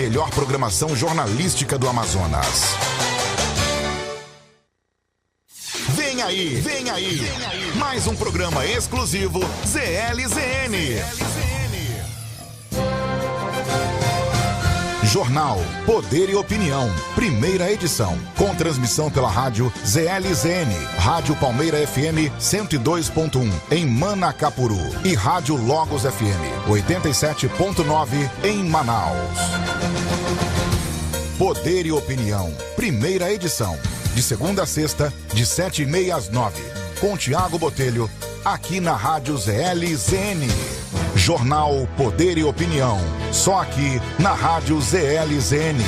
melhor programação jornalística do Amazonas. Vem aí, vem aí. Mais um programa exclusivo ZLZN. Jornal Poder e Opinião, primeira edição, com transmissão pela rádio ZLZN, Rádio Palmeira FM 102.1 em Manacapuru e Rádio Logos FM 87.9 em Manaus. Poder e Opinião, primeira edição, de segunda a sexta, de 7h30 às 9h, com Tiago Botelho, aqui na rádio ZLZN. Jornal Poder e Opinião, só aqui na rádio ZLZN.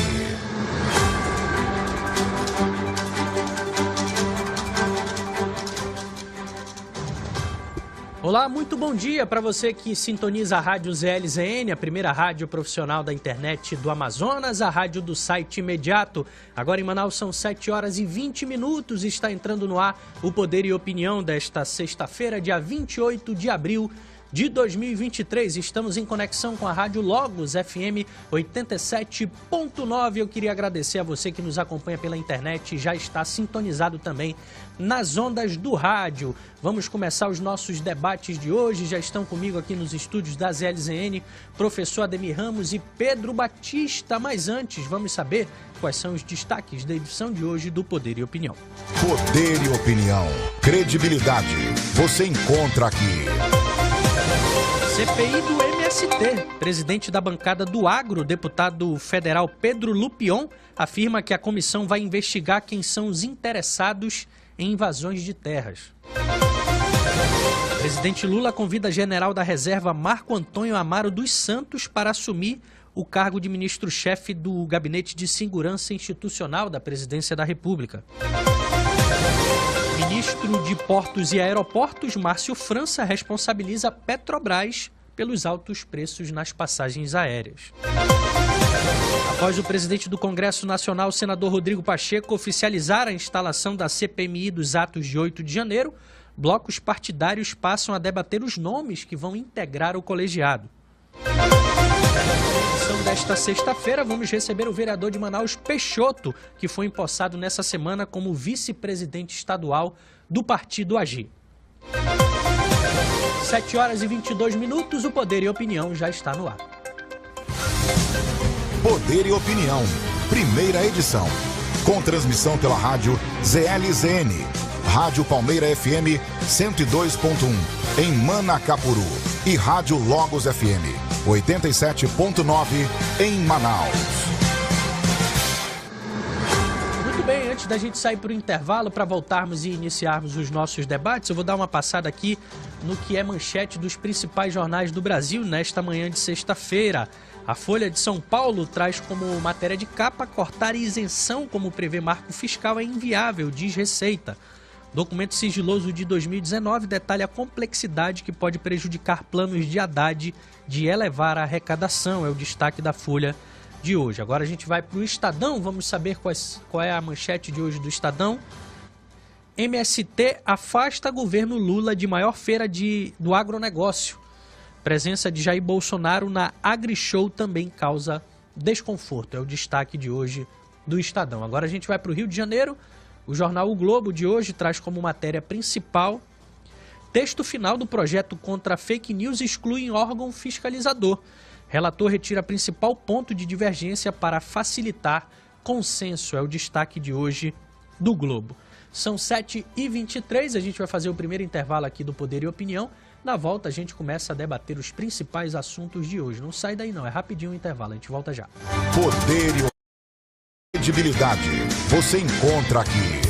Olá, muito bom dia para você que sintoniza a rádio ZLZN, a primeira rádio profissional da internet do Amazonas, a rádio do site imediato. Agora em Manaus são 7h20 e está entrando no ar o Poder e Opinião desta sexta-feira, dia 28 de abril de 2023. Estamos em conexão com a Rádio Logos FM 87.9. Eu queria agradecer a você que nos acompanha pela internet e já está sintonizado também nas ondas do rádio. Vamos começar os nossos debates de hoje. Já estão comigo aqui nos estúdios da ZLZN, professor Ademir Ramos e Pedro Batista. Mas antes, vamos saber quais são os destaques da edição de hoje do Poder e Opinião. Poder e Opinião, credibilidade, você encontra aqui. CPI do MST. Presidente da bancada do Agro, deputado federal Pedro Lupion, afirma que a comissão vai investigar quem são os interessados em invasões de terras. Presidente Lula convida general da reserva Marco Antônio Amaro dos Santos para assumir o cargo de ministro-chefe do Gabinete de Segurança Institucional da Presidência da República. Ministro de Portos e Aeroportos, Márcio França, responsabiliza Petrobras pelos altos preços nas passagens aéreas. Após o presidente do Congresso Nacional, senador Rodrigo Pacheco, oficializar a instalação da CPMI dos atos de 8 de janeiro, blocos partidários passam a debater os nomes que vão integrar o colegiado. Na edição desta sexta-feira, vamos receber o vereador de Manaus, Peixoto, que foi empossado nessa semana como vice-presidente estadual do Partido Agir. 7h22, o Poder e Opinião já está no ar. Poder e Opinião, primeira edição, com transmissão pela rádio ZLZN, Rádio Palmeira FM 102.1 em Manacapuru e Rádio Logos FM 87.9 em Manaus. Muito bem, antes da gente sair para o intervalo, para voltarmos e iniciarmos os nossos debates, eu vou dar uma passada aqui no que é manchete dos principais jornais do Brasil nesta manhã de sexta-feira. A Folha de São Paulo traz como matéria de capa: cortar isenção como prevê marco fiscal é inviável, diz Receita. Documento sigiloso de 2019 detalha a complexidade que pode prejudicar planos de Haddad de elevar a arrecadação. É o destaque da Folha de hoje. Agora a gente vai para o Estadão, vamos saber qual é a manchete de hoje do Estadão. MST afasta governo Lula de maior feira do agronegócio. Presença de Jair Bolsonaro na AgriShow também causa desconforto. É o destaque de hoje do Estadão. Agora a gente vai para o Rio de Janeiro. O jornal O Globo de hoje traz como matéria principal: texto final do projeto contra fake news exclui órgão fiscalizador. Relator retira principal ponto de divergência para facilitar consenso. É o destaque de hoje do Globo. São 7h23, a gente vai fazer o primeiro intervalo aqui do Poder e Opinião. Na volta a gente começa a debater os principais assuntos de hoje. Não sai daí não, é rapidinho o intervalo, a gente volta já. Poder e credibilidade, você encontra aqui.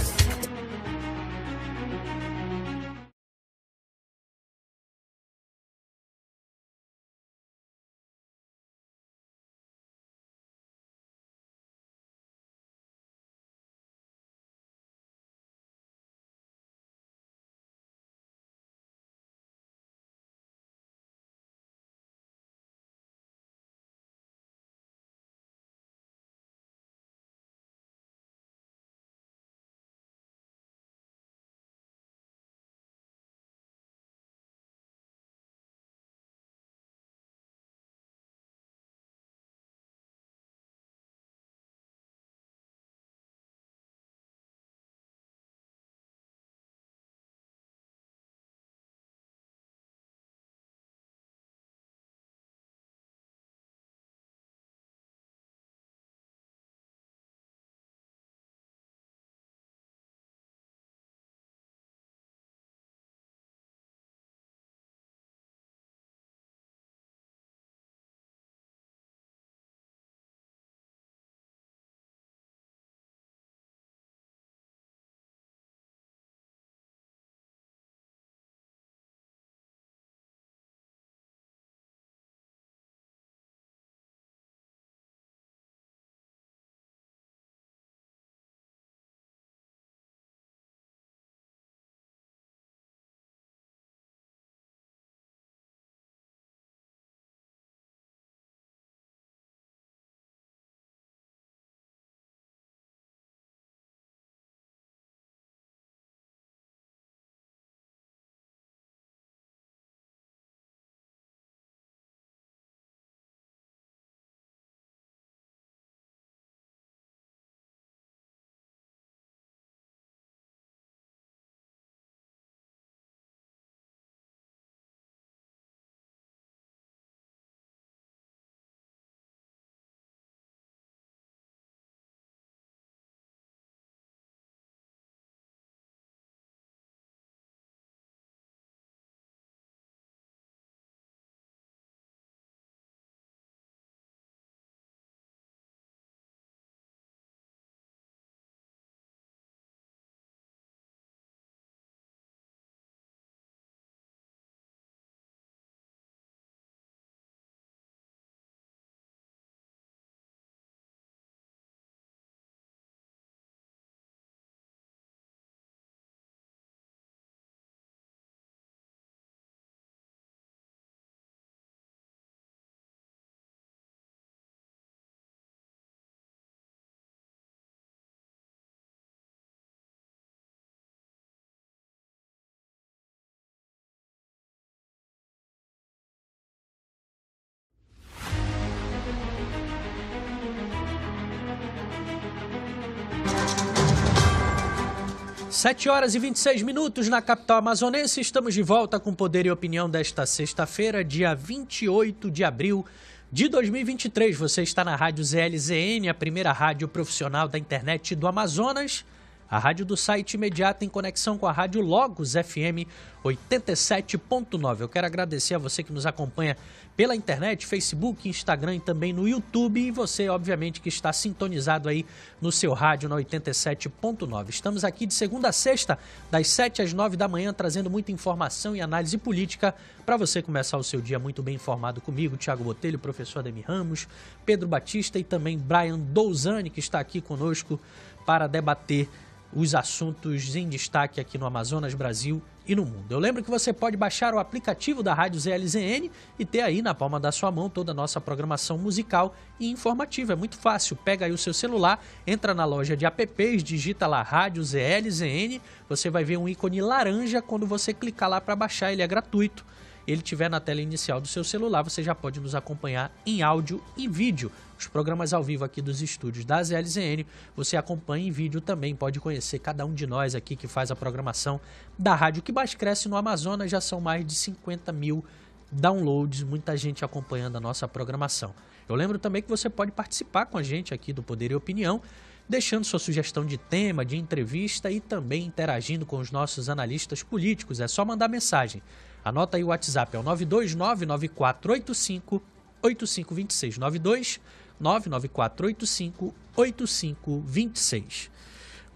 7 horas e 26 minutos na capital amazonense. Estamos de volta com Poder e Opinião desta sexta-feira, dia 28 de abril de 2023. Você está na Rádio ZLZN, a primeira rádio profissional da internet do Amazonas. A rádio do site imediato em conexão com a Rádio Logos FM 87.9. Eu quero agradecer a você que nos acompanha pela internet, Facebook, Instagram e também no YouTube. E você, obviamente, que está sintonizado aí no seu rádio na 87.9. Estamos aqui de segunda a sexta, das 7 às 9 da manhã, trazendo muita informação e análise política para você começar o seu dia muito bem informado comigo, Thiago Botelho, professor Ademir Ramos, Pedro Batista e também Brian Douzani, que está aqui conosco para debater os assuntos em destaque aqui no Amazonas, Brasil e no mundo. Eu lembro que você pode baixar o aplicativo da Rádio ZLZN e ter aí na palma da sua mão toda a nossa programação musical e informativa. É muito fácil. Pega aí o seu celular, entra na loja de apps, digita lá Rádio ZLZN, você vai ver um ícone laranja. Quando você clicar lá para baixar, ele é gratuito. Ele estiver na tela inicial do seu celular, você já pode nos acompanhar em áudio e vídeo. Os programas ao vivo aqui dos estúdios da ZLZN, você acompanha em vídeo também, pode conhecer cada um de nós aqui que faz a programação da rádio que mais cresce no Amazonas. Já são mais de 50 mil downloads, muita gente acompanhando a nossa programação. Eu lembro também que você pode participar com a gente aqui do Poder e Opinião, deixando sua sugestão de tema, de entrevista e também interagindo com os nossos analistas políticos. É só mandar mensagem. Anota aí o WhatsApp, é o 92994858526. 994858526.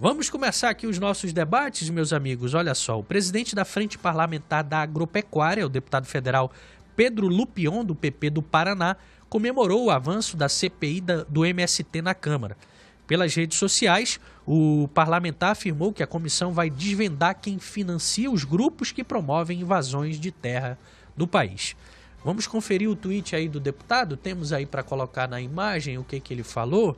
Vamos começar aqui os nossos debates, meus amigos. Olha só, o presidente da Frente Parlamentar da Agropecuária, o deputado federal Pedro Lupion, do PP do Paraná, comemorou o avanço da CPI do MST na Câmara. Pelas redes sociais, o parlamentar afirmou que a comissão vai desvendar quem financia os grupos que promovem invasões de terra do país. Vamos conferir o tweet aí do deputado? Temos aí para colocar na imagem o que ele falou.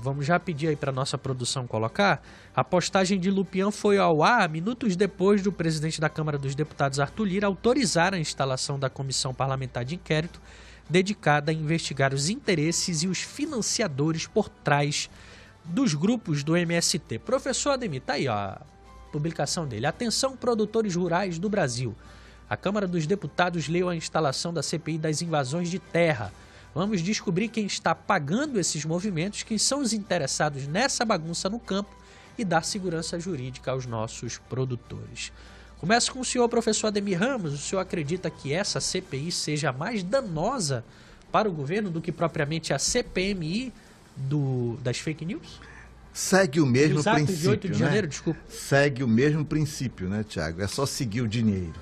Vamos já pedir aí para nossa produção colocar. A postagem de Lupion foi ao ar minutos depois do presidente da Câmara dos Deputados, Arthur Lira, autorizar a instalação da comissão parlamentar de inquérito dedicada a investigar os interesses e os financiadores por trás dos grupos do MST. Professor Ademir, tá aí ó, a publicação dele. Atenção, produtores rurais do Brasil. A Câmara dos Deputados leu a instalação da CPI das invasões de terra. Vamos descobrir quem está pagando esses movimentos, quem são os interessados nessa bagunça no campo e dar segurança jurídica aos nossos produtores. Começo com o senhor, professor Ademir Ramos. O senhor acredita que essa CPI seja mais danosa para o governo do que propriamente a CPMI das fake news? Segue o mesmo princípio, de 8 de janeiro, desculpa. Segue o mesmo princípio, né, Thiago? É só seguir o dinheiro.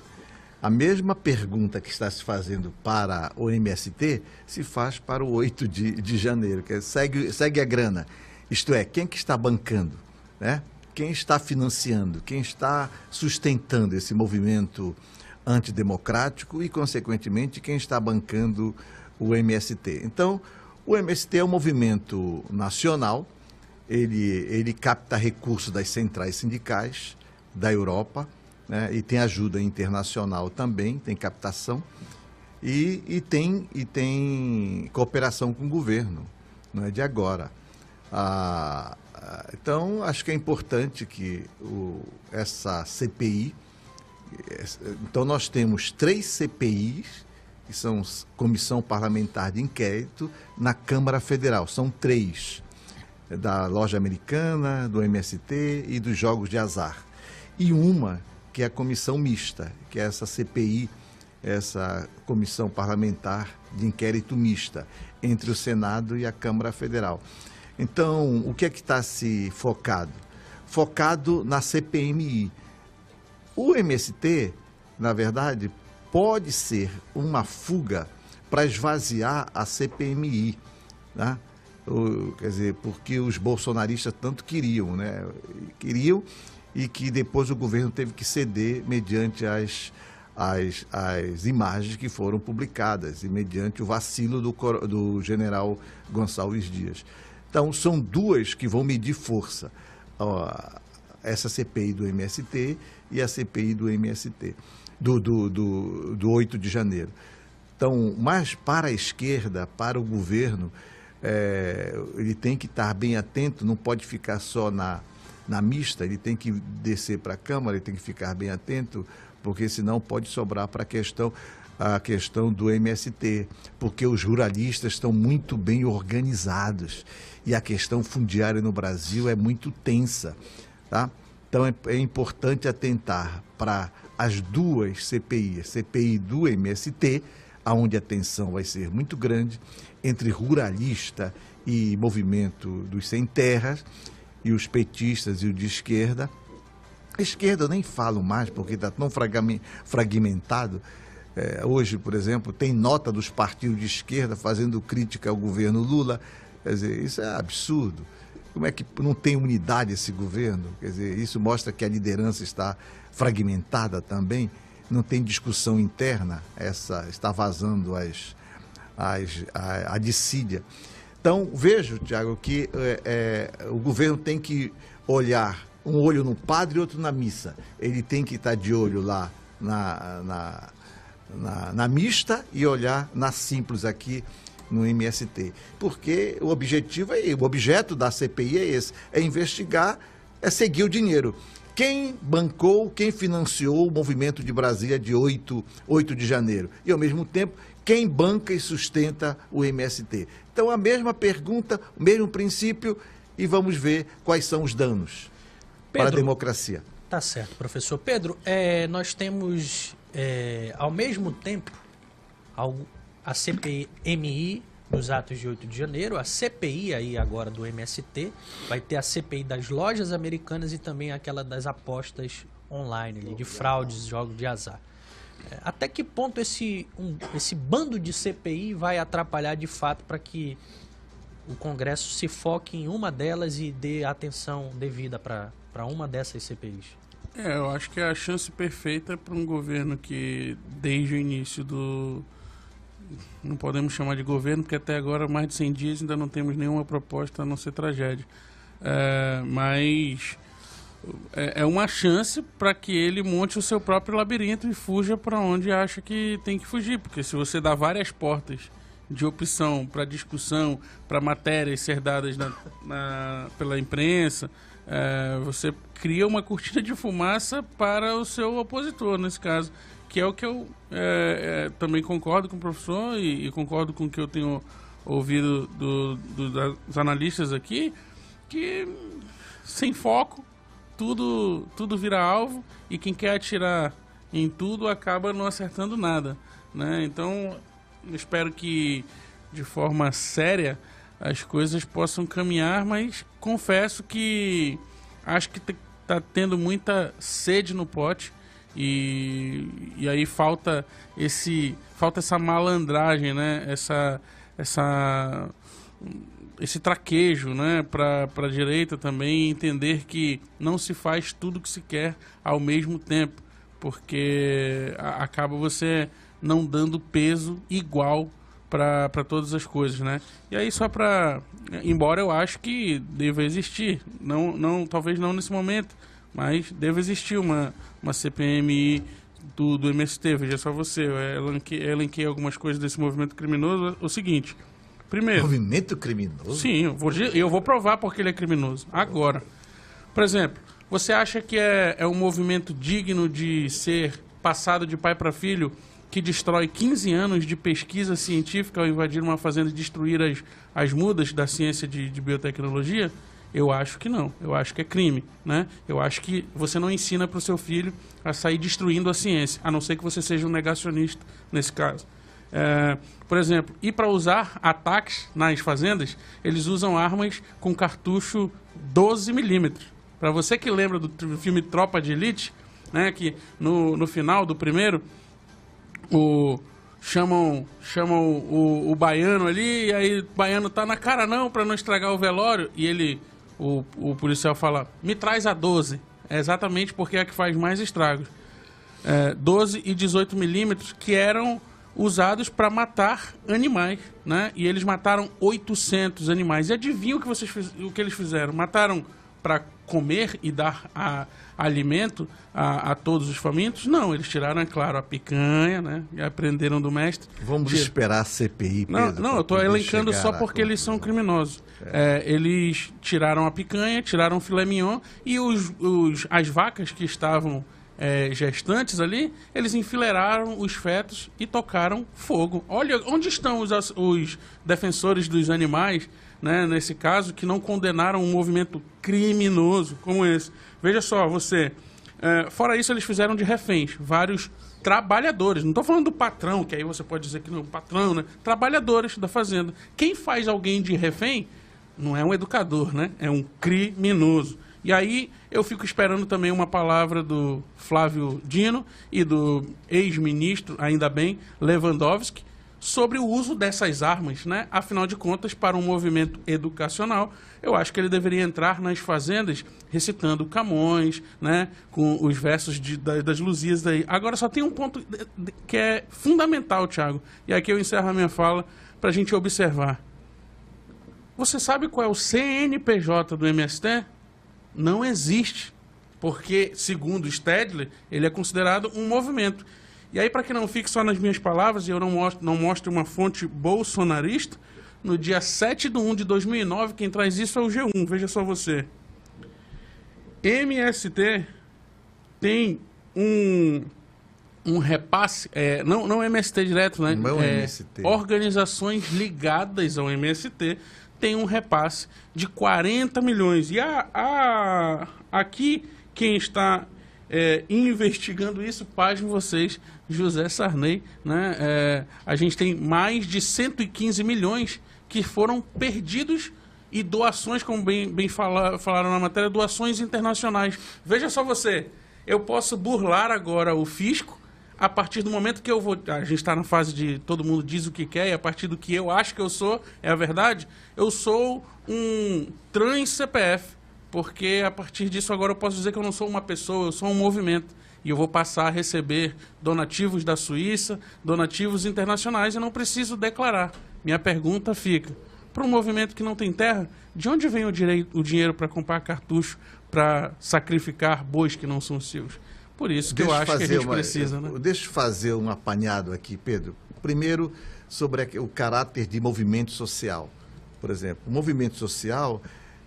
A mesma pergunta que está se fazendo para o MST se faz para o 8 de janeiro, que é, segue a grana. Isto é, quem que está bancando, né? Quem está financiando, quem está sustentando esse movimento antidemocrático e, consequentemente, quem está bancando o MST. Então, o MST é um movimento nacional, ele capta recursos das centrais sindicais da Europa, né, e tem ajuda internacional também, tem captação e tem cooperação com o governo, não é de agora. Então, acho que é importante que essa CPI... Então, nós temos 3 CPIs, que são Comissão Parlamentar de Inquérito, na Câmara Federal. São 3, da Loja Americana, do MST e dos Jogos de Azar. E uma que é a Comissão Mista, que é essa CPI, essa Comissão Parlamentar de Inquérito Mista, entre o Senado e a Câmara Federal. Então, o que é que está se focado? Focado na CPMI. O MST, na verdade, pode ser uma fuga para esvaziar a CPMI, né? Quer dizer, porque os bolsonaristas tanto queriam, né? Queriam, e que depois o governo teve que ceder mediante as imagens que foram publicadas e mediante o vacilo do general Gonçalves Dias. Então, são 2 que vão medir força, essa CPI do MST e a CPI do MST, do 8 de janeiro. Então, mas para a esquerda, para o governo, ele tem que estar bem atento, não pode ficar só na mista, ele tem que descer para a Câmara, ele tem que ficar bem atento, porque senão pode sobrar para a questão do MST, porque os ruralistas estão muito bem organizados e a questão fundiária no Brasil é muito tensa, tá? Então é importante atentar para as duas CPIs, CPI do MST, onde a tensão vai ser muito grande, entre ruralista e movimento dos sem terras, e os petistas e o de esquerda. A esquerda eu nem falo mais, porque está tão fragmentado. Hoje, por exemplo, tem nota dos partidos de esquerda fazendo crítica ao governo Lula. Quer dizer, isso é absurdo. Como é que não tem unidade esse governo? Quer dizer, isso mostra que a liderança está fragmentada também, não tem discussão interna, está vazando a dissídia. Então, vejo, Tiago, que o governo tem que olhar um olho no padre e outro na missa. Ele tem que estar de olho lá na mista e olhar na simples aqui no MST. Porque o objeto da CPI é esse, é investigar, é seguir o dinheiro. Quem bancou, quem financiou o movimento de Brasília de 8 de janeiro? E, ao mesmo tempo, quem banca e sustenta o MST? Então, a mesma pergunta, o mesmo princípio, e vamos ver quais são os danos para a democracia. Tá certo, professor. Pedro, nós temos, ao mesmo tempo, a CPMI dos atos de 8 de janeiro, a CPI aí agora do MST, vai ter a CPI das lojas americanas e também aquela das apostas online, ali, de fraudes, jogos de azar. Até que ponto esse bando de CPI vai atrapalhar de fato para que o Congresso se foque em uma delas e dê atenção devida para uma dessas CPIs? Eu acho que é a chance perfeita para um governo que, desde o início do... Não podemos chamar de governo, porque até agora, mais de 100 dias, ainda não temos nenhuma proposta a não ser tragédia. Mas é uma chance para que ele monte o seu próprio labirinto e fuja para onde acha que tem que fugir. Porque se você dá várias portas de opção para discussão, para matérias ser dadas pela imprensa, você cria uma cortina de fumaça para o seu opositor, nesse caso. Que é o que eu também concordo com o professor e concordo com o que eu tenho ouvido dos analistas aqui, que sem foco, tudo vira alvo e quem quer atirar em tudo acaba não acertando nada, né? Então, eu espero que de forma séria as coisas possam caminhar, mas confesso que acho que está tendo muita sede no pote. E aí falta essa malandragem, né? Esse traquejo, né? Para a direita também entender que não se faz tudo que se quer ao mesmo tempo, porque acaba você não dando peso igual para todas as coisas, né? E aí embora eu acho que deva existir, talvez não nesse momento, mas deve existir uma CPMI do MST. Veja só você, eu elenquei algumas coisas desse movimento criminoso. O seguinte, primeiro... Movimento criminoso? Sim, eu vou provar porque ele é criminoso. Agora, por exemplo, você acha que é um movimento digno de ser passado de pai para filho, que destrói 15 anos de pesquisa científica ao invadir uma fazenda e destruir as mudas da ciência de biotecnologia? Eu acho que não. Eu acho que é crime, né? Eu acho que você não ensina para o seu filho a sair destruindo a ciência, a não ser que você seja um negacionista nesse caso. Por exemplo, e para usar ataques nas fazendas, eles usam armas com cartucho 12 milímetros. Para você que lembra do filme Tropa de Elite, né, que no final do primeiro, chamam o baiano ali, e aí o baiano tá na cara não, para não estragar o velório, e o policial fala, me traz a 12. É exatamente porque é a que faz mais estragos. 12 e 18 milímetros que eram usados para matar animais, né? E eles mataram 800 animais. E adivinha o que eles fizeram? Mataram para comer e dar alimento a todos os famintos? Não, eles tiraram, é claro, a picanha, né? E aprenderam do mestre. Vamos esperar a CPI, Pedro. Não, eu estou elencando só porque eles são criminosos. Eles tiraram a picanha, tiraram o filé mignon e as vacas que estavam gestantes ali, eles enfileiraram os fetos e tocaram fogo. Olha, onde estão os defensores dos animais, né, nesse caso, que não condenaram um movimento criminoso como esse? Veja só, você... fora isso, eles fizeram de reféns vários trabalhadores. Não estou falando do patrão, que aí você pode dizer que não é o patrão, né? Trabalhadores da fazenda. Quem faz alguém de refém não é um educador, né? É um criminoso. E aí eu fico esperando também uma palavra do Flávio Dino e do ex-ministro, ainda bem, Lewandowski, sobre o uso dessas armas, né? Afinal de contas, para um movimento educacional, eu acho que ele deveria entrar nas fazendas recitando Camões, né? Com os versos das Luzias daí. Agora, só tem um ponto que é fundamental, Thiago, e aqui eu encerro a minha fala para a gente observar. Você sabe qual é o CNPJ do MST? Não existe, porque, segundo Stedler, ele é considerado um movimento. E aí, para que não fique só nas minhas palavras, e eu não mostre uma fonte bolsonarista, no dia 7/1/2009, quem traz isso é o G1, veja só você. MST tem um repasse, não MST direto, né? Não é MST. Organizações ligadas ao MST tem um repasse de 40 milhões. E aqui, quem está investigando isso, pasmem vocês, José Sarney, né? A gente tem mais de 115 milhões que foram perdidos e doações, como bem falaram na matéria, doações internacionais. Veja só você, eu posso burlar agora o fisco a partir do momento que eu vou... A gente está na fase de todo mundo diz o que quer, e a partir do que eu acho que eu sou, é a verdade, eu sou um trans CPF, porque a partir disso agora eu posso dizer que eu não sou uma pessoa, eu sou um movimento. E eu vou passar a receber donativos da Suíça, donativos internacionais, e não preciso declarar. Minha pergunta fica, para um movimento que não tem terra, de onde vem o dinheiro para comprar cartucho, para sacrificar bois que não são seus? Por isso que eu acho que a gente precisa, né? Deixa eu fazer um apanhado aqui, Pedro. Primeiro, sobre o caráter de movimento social. Por exemplo, o movimento social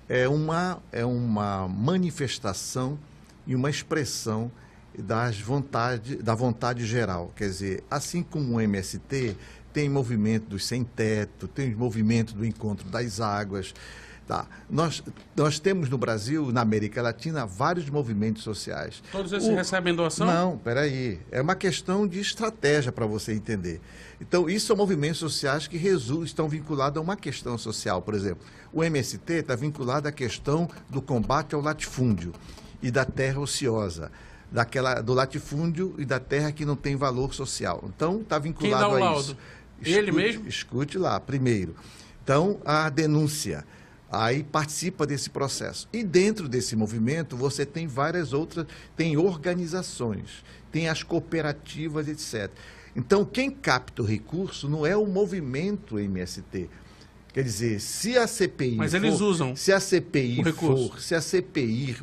é uma manifestação e uma expressão da vontade geral. Quer dizer, assim como o MST tem movimento dos sem-teto, tem movimento do encontro das águas. Tá. Nós temos no Brasil, na América Latina, vários movimentos sociais. Todos esses recebem doação? Não, peraí. É uma questão de estratégia para você entender. Então, isso são movimentos sociais que estão vinculados a uma questão social. Por exemplo, o MST está vinculado à questão do combate ao latifúndio e da terra ociosa. Do latifúndio e da terra que não tem valor social. Então, está vinculado a isso. Quem dá o laudo? Ele mesmo? Escute lá, primeiro. Então, a denúncia. Aí participa desse processo. E dentro desse movimento, você tem várias outras, tem organizações, tem as cooperativas, etc. Então, quem capta o recurso não é o movimento MST. Quer dizer, se a CPI Mas eles usam se a CPI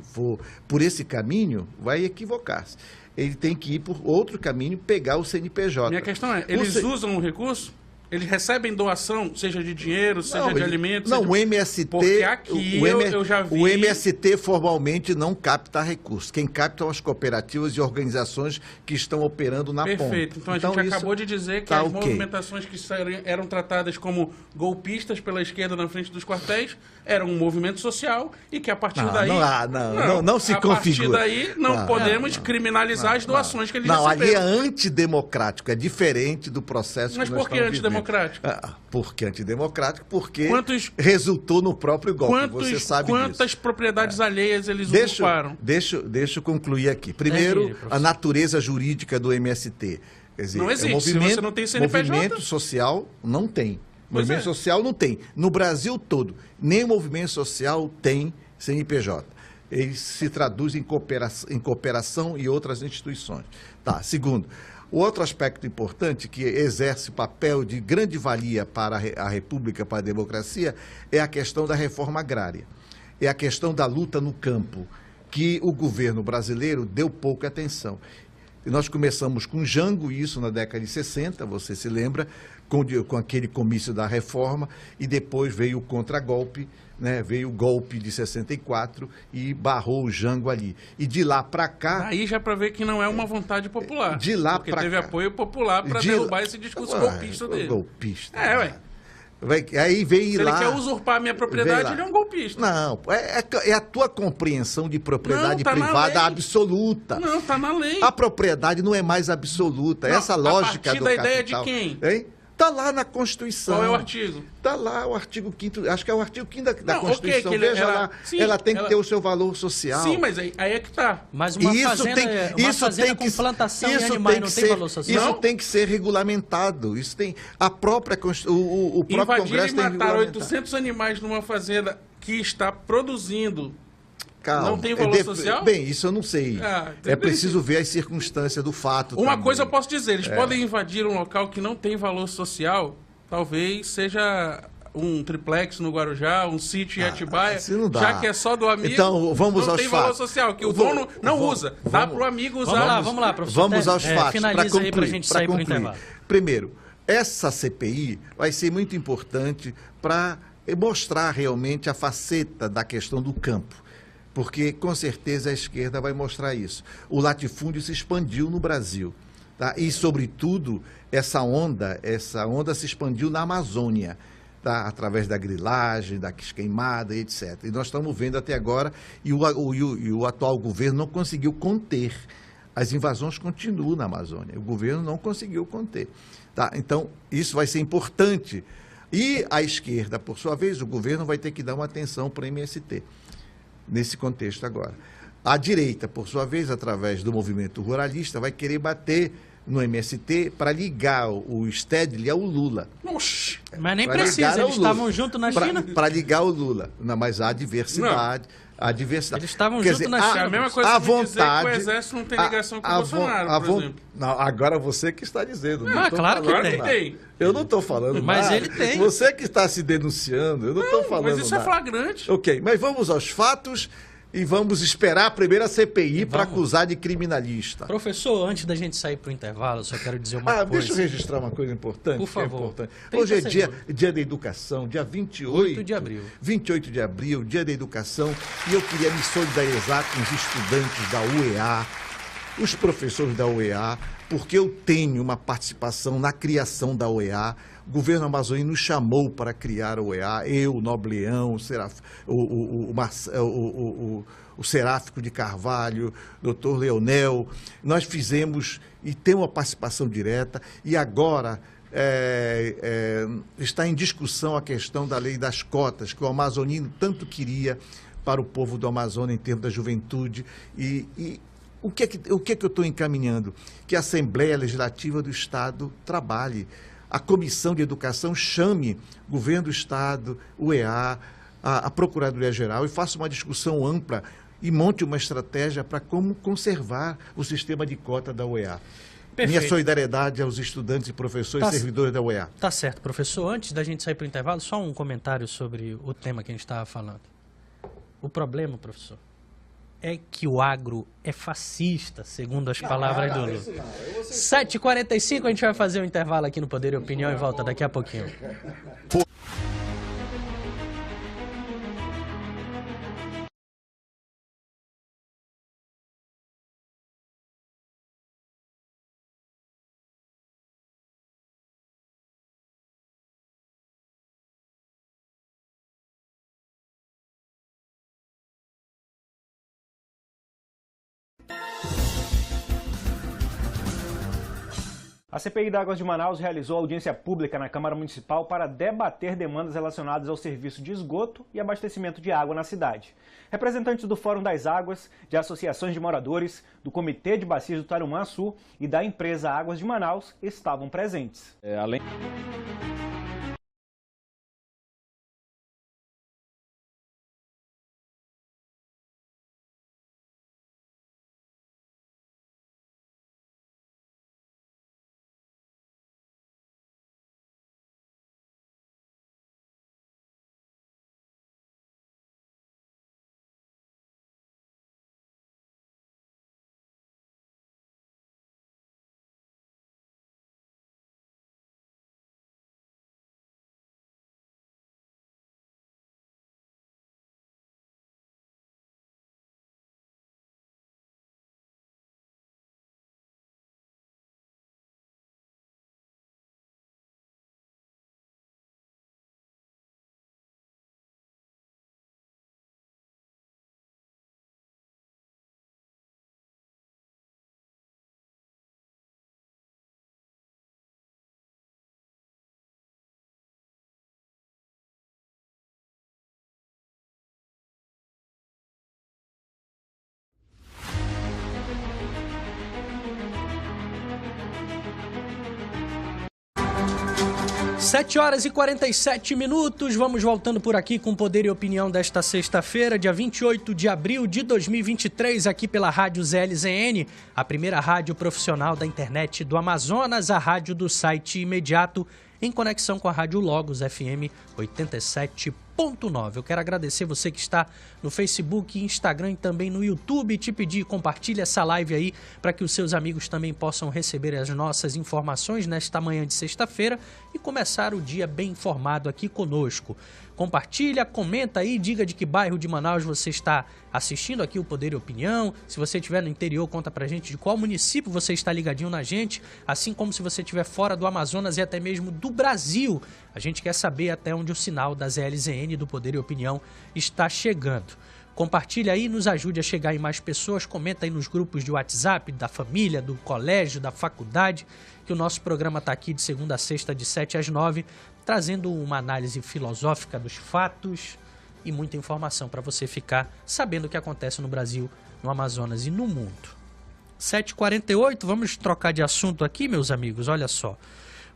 for por esse caminho, vai equivocar-se. Ele tem que ir por outro caminho, pegar o CNPJ. Minha questão é, eles usam o recurso? Eles recebem doação, seja de dinheiro, seja de alimentos? Não, o MST... Porque aqui eu já vi... O MST formalmente não capta recursos. Quem capta são as cooperativas e organizações que estão operando na ponta. Perfeito. Então a gente acabou de dizer que as movimentações que eram tratadas como golpistas pela esquerda na frente dos quartéis eram um movimento social e que a partir daí... Não se configura. A partir daí não podemos criminalizar as doações que eles receberam. Não, ali é antidemocrático, é diferente do processo Mas que nós por que antidemocrático? Porque antidemocrático, porque resultou no próprio golpe, você sabe disso. Quantas propriedades alheias eles ocuparam? Deixa eu concluir aqui. Primeiro, a natureza jurídica do MST. Quer dizer, não existe, se você não tem CNPJ. Movimento social não tem. Movimento social não tem. No Brasil todo, nem o movimento social tem CNPJ. Eles se traduzem em cooperação e outras instituições. Tá. Segundo, o outro aspecto importante que exerce papel de grande valia para a República, para a democracia, é a questão da reforma agrária. é a questão da luta no campo, que o governo brasileiro deu pouca atenção. E nós começamos com Jango, isso na década de 60, você se lembra, com aquele comício da reforma, e depois veio o contragolpe, né? Veio o golpe de 64 e barrou o Jango ali. E de lá para cá... Aí já para ver que não é uma vontade popular. De lá porque para teve cá, apoio popular para derrubar esse discurso golpista dele. Golpista. Ué. Aí vem Se lá... ele quer usurpar a minha propriedade, ele é um golpista. Não, é a tua compreensão de propriedade privada absoluta. Não, tá na lei. A propriedade não é mais absoluta. Não, essa lógica do da capital. ideia de quem? Hein? Tá lá na Constituição. Qual é o artigo? Tá lá o artigo 5º, acho que é o artigo 5º da Constituição. Okay, Veja lá, sim, ela tem que ter o seu valor social. Sim, mas aí é que tá. Mas uma fazenda com plantação de animais não tem valor social? Isso tem que ser regulamentado. Isso tem a própria o próprio Congresso tem que matar 800 animais numa fazenda que está produzindo. Calma. Não tem valor social? Bem, isso eu não sei. É preciso ver as circunstâncias do fato. Uma coisa eu posso dizer, eles podem invadir um local que não tem valor social, talvez seja um triplex no Guarujá, um sítio em Atibaia, já que é só do amigo, então, vamos não aos tem fatos. valor social, que o dono não usa. Dá para o amigo usar. Vamos lá, professor. Vamos aos fatos. Finaliza aí para a gente sair para o intervalo. Primeiro, essa CPI vai ser muito importante para mostrar realmente a faceta da questão do campo. Porque, com certeza, a esquerda vai mostrar isso. O latifúndio se expandiu no Brasil. Tá? E, sobretudo, essa onda se expandiu na Amazônia, tá? Através da grilagem, da queimada, etc. E nós estamos vendo até agora, e o atual governo não conseguiu conter. As invasões continuam na Amazônia. O governo não conseguiu conter. Tá? Então, isso vai ser importante. E a esquerda, por sua vez, o governo vai ter que dar uma atenção para o MST. Nesse contexto agora. A direita, por sua vez, através do movimento ruralista, vai querer bater no MST para ligar o Stedley ao Lula. Oxi, mas nem precisa, eles estavam juntos na China. Para ligar o Lula. Não, mas há diversidade. A diversidade. Eles estavam juntos na China. É a mesma coisa que dizer que o Exército não tem ligação com o Bolsonaro, por exemplo. Não, agora você que está dizendo. Claro que tem. Eu não estou falando mas nada. Ele tem. Você que está se denunciando, eu não estou falando nada. Mas isso é flagrante. Ok, mas vamos aos fatos e vamos esperar a primeira CPI para acusar de criminalista. Professor, antes da gente sair para o intervalo, eu só quero dizer uma coisa. Deixa eu registrar uma coisa importante. Por favor. Importante. Hoje é dia da educação, dia 28 de abril. 28 de abril, dia da educação, e eu queria me solidarizar com os estudantes da UEA, os professores da UEA, porque eu tenho uma participação na criação da UEA. O governo amazonino nos chamou para criar a UEA, eu, o Nobleão, o Seráfico de Carvalho, o Dr. Leonel. Nós fizemos e temos uma participação direta, e agora está em discussão a questão da lei das cotas, que o amazonino tanto queria para o povo do Amazonas em termos da juventude. O que é que eu estou encaminhando? Que a Assembleia Legislativa do Estado trabalhe. A Comissão de Educação chame o Governo do Estado, o EA, a Procuradoria-Geral e faça uma discussão ampla e monte uma estratégia para como conservar o sistema de cota da UEA. Perfeito. Minha solidariedade aos estudantes e professores e servidores da UEA. Tá certo, professor. Antes da gente sair para o intervalo, só um comentário sobre o tema que a gente estava falando. O problema, professor, é que o agro é fascista, segundo as palavras do Lula. 7h45, a gente vai fazer um intervalo aqui no Poder e Opinião e volta daqui a pouquinho. A CPI da Águas de Manaus realizou audiência pública na Câmara Municipal para debater demandas relacionadas ao serviço de esgoto e abastecimento de água na cidade. Representantes do Fórum das Águas, de associações de moradores, do Comitê de Bacias do Tarumã Sul e da empresa Águas de Manaus estavam presentes. Além 7 horas e 47 minutos, vamos voltando por aqui com Poder e Opinião desta sexta-feira, dia 28 de abril de 2023, aqui pela Rádio ZLZN, a primeira rádio profissional da internet do Amazonas, a rádio do site imediato, em conexão com a Rádio Logos FM 87.9. Eu quero agradecer você que está no Facebook, Instagram e também no YouTube. Te pedir, compartilhe essa live aí para que os seus amigos também possam receber as nossas informações nesta manhã de sexta-feira e começar o dia bem informado aqui conosco. Compartilha, comenta aí, diga de que bairro de Manaus você está assistindo aqui o Poder e Opinião. Se você estiver no interior, conta pra gente de qual município você está ligadinho na gente, assim como se você estiver fora do Amazonas e até mesmo do Brasil. A gente quer saber até onde o sinal da ZLZN do Poder e Opinião está chegando. Compartilha aí, nos ajude a chegar em mais pessoas, comenta aí nos grupos de WhatsApp, da família, do colégio, da faculdade, que o nosso programa está aqui de segunda a sexta, de 7 às 9, trazendo uma análise filosófica dos fatos e muita informação para você ficar sabendo o que acontece no Brasil, no Amazonas e no mundo. 7h48, vamos trocar de assunto aqui, meus amigos, olha só.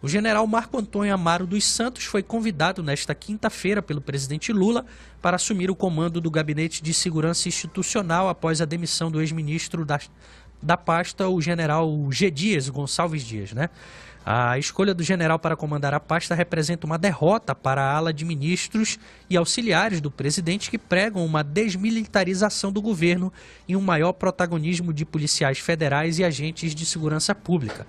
O general Marco Antônio Amaro dos Santos foi convidado nesta quinta-feira pelo presidente Lula para assumir o comando do Gabinete de Segurança Institucional após a demissão do ex-ministro da pasta, o general G. Dias, Gonçalves Dias, né? A escolha do general para comandar a pasta representa uma derrota para a ala de ministros e auxiliares do presidente que pregam uma desmilitarização do governo e um maior protagonismo de policiais federais e agentes de segurança pública.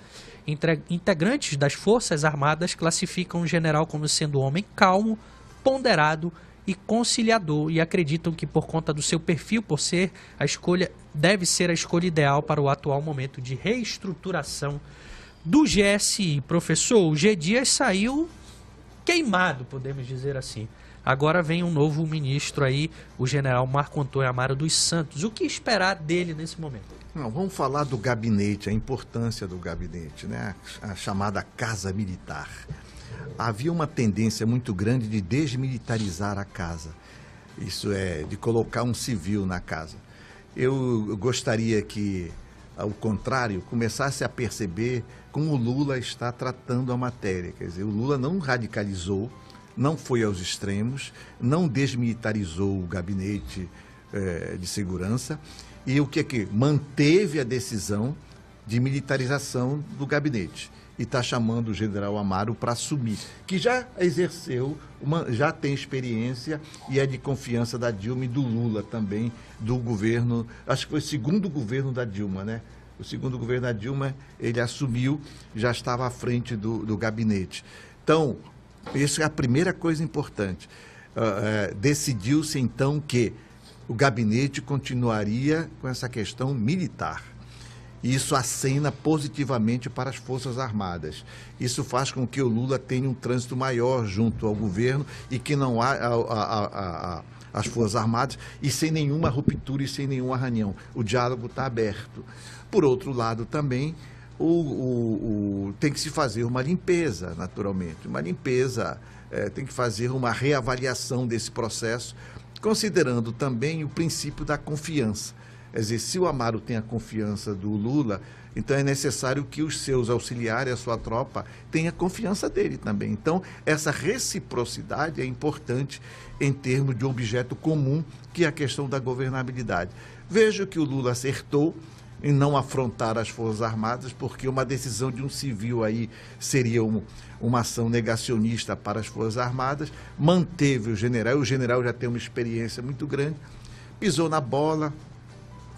Integrantes das Forças Armadas classificam o general como sendo um homem calmo, ponderado e conciliador e acreditam que por conta do seu perfil, por ser a escolha, deve ser a escolha ideal para o atual momento de reestruturação do GSI. Professor, o G. Dias saiu queimado, podemos dizer assim. Agora vem um novo ministro aí, o general Marco Antônio Amaro dos Santos. O que esperar dele nesse momento? Não, vamos falar do gabinete, a importância do gabinete, né? A chamada Casa Militar. Havia uma tendência muito grande de desmilitarizar a casa. Isso é, de colocar um civil na casa. Eu gostaria que, ao contrário, começasse a perceber como o Lula está tratando a matéria. Quer dizer, o Lula não radicalizou, não foi aos extremos, não desmilitarizou o gabinete de segurança e o que manteve a decisão de militarização do gabinete. E está chamando o general Amaro para assumir, que já exerceu, já tem experiência e é de confiança da Dilma e do Lula também, do governo, acho que foi o segundo governo da Dilma, né? O segundo governo da Dilma, ele assumiu, já estava à frente do gabinete. Então, isso é a primeira coisa importante. Decidiu-se, então, que o gabinete continuaria com essa questão militar. Isso acena positivamente para as Forças Armadas. Isso faz com que o Lula tenha um trânsito maior junto ao governo e que não há as Forças Armadas e sem nenhuma ruptura e sem nenhum arranhão. O diálogo está aberto. Por outro lado, também, tem que se fazer uma limpeza, naturalmente. Uma limpeza, tem que fazer uma reavaliação desse processo, considerando também o princípio da confiança. Quer dizer, se o Amaro tem a confiança do Lula, então é necessário que os seus auxiliares, a sua tropa, tenham confiança dele também. Então, essa reciprocidade é importante em termos de um objeto comum, que é a questão da governabilidade. Vejo que o Lula acertou em não afrontar as Forças Armadas, porque uma decisão de um civil aí seria uma ação negacionista para as Forças Armadas, manteve o general já tem uma experiência muito grande, pisou na bola,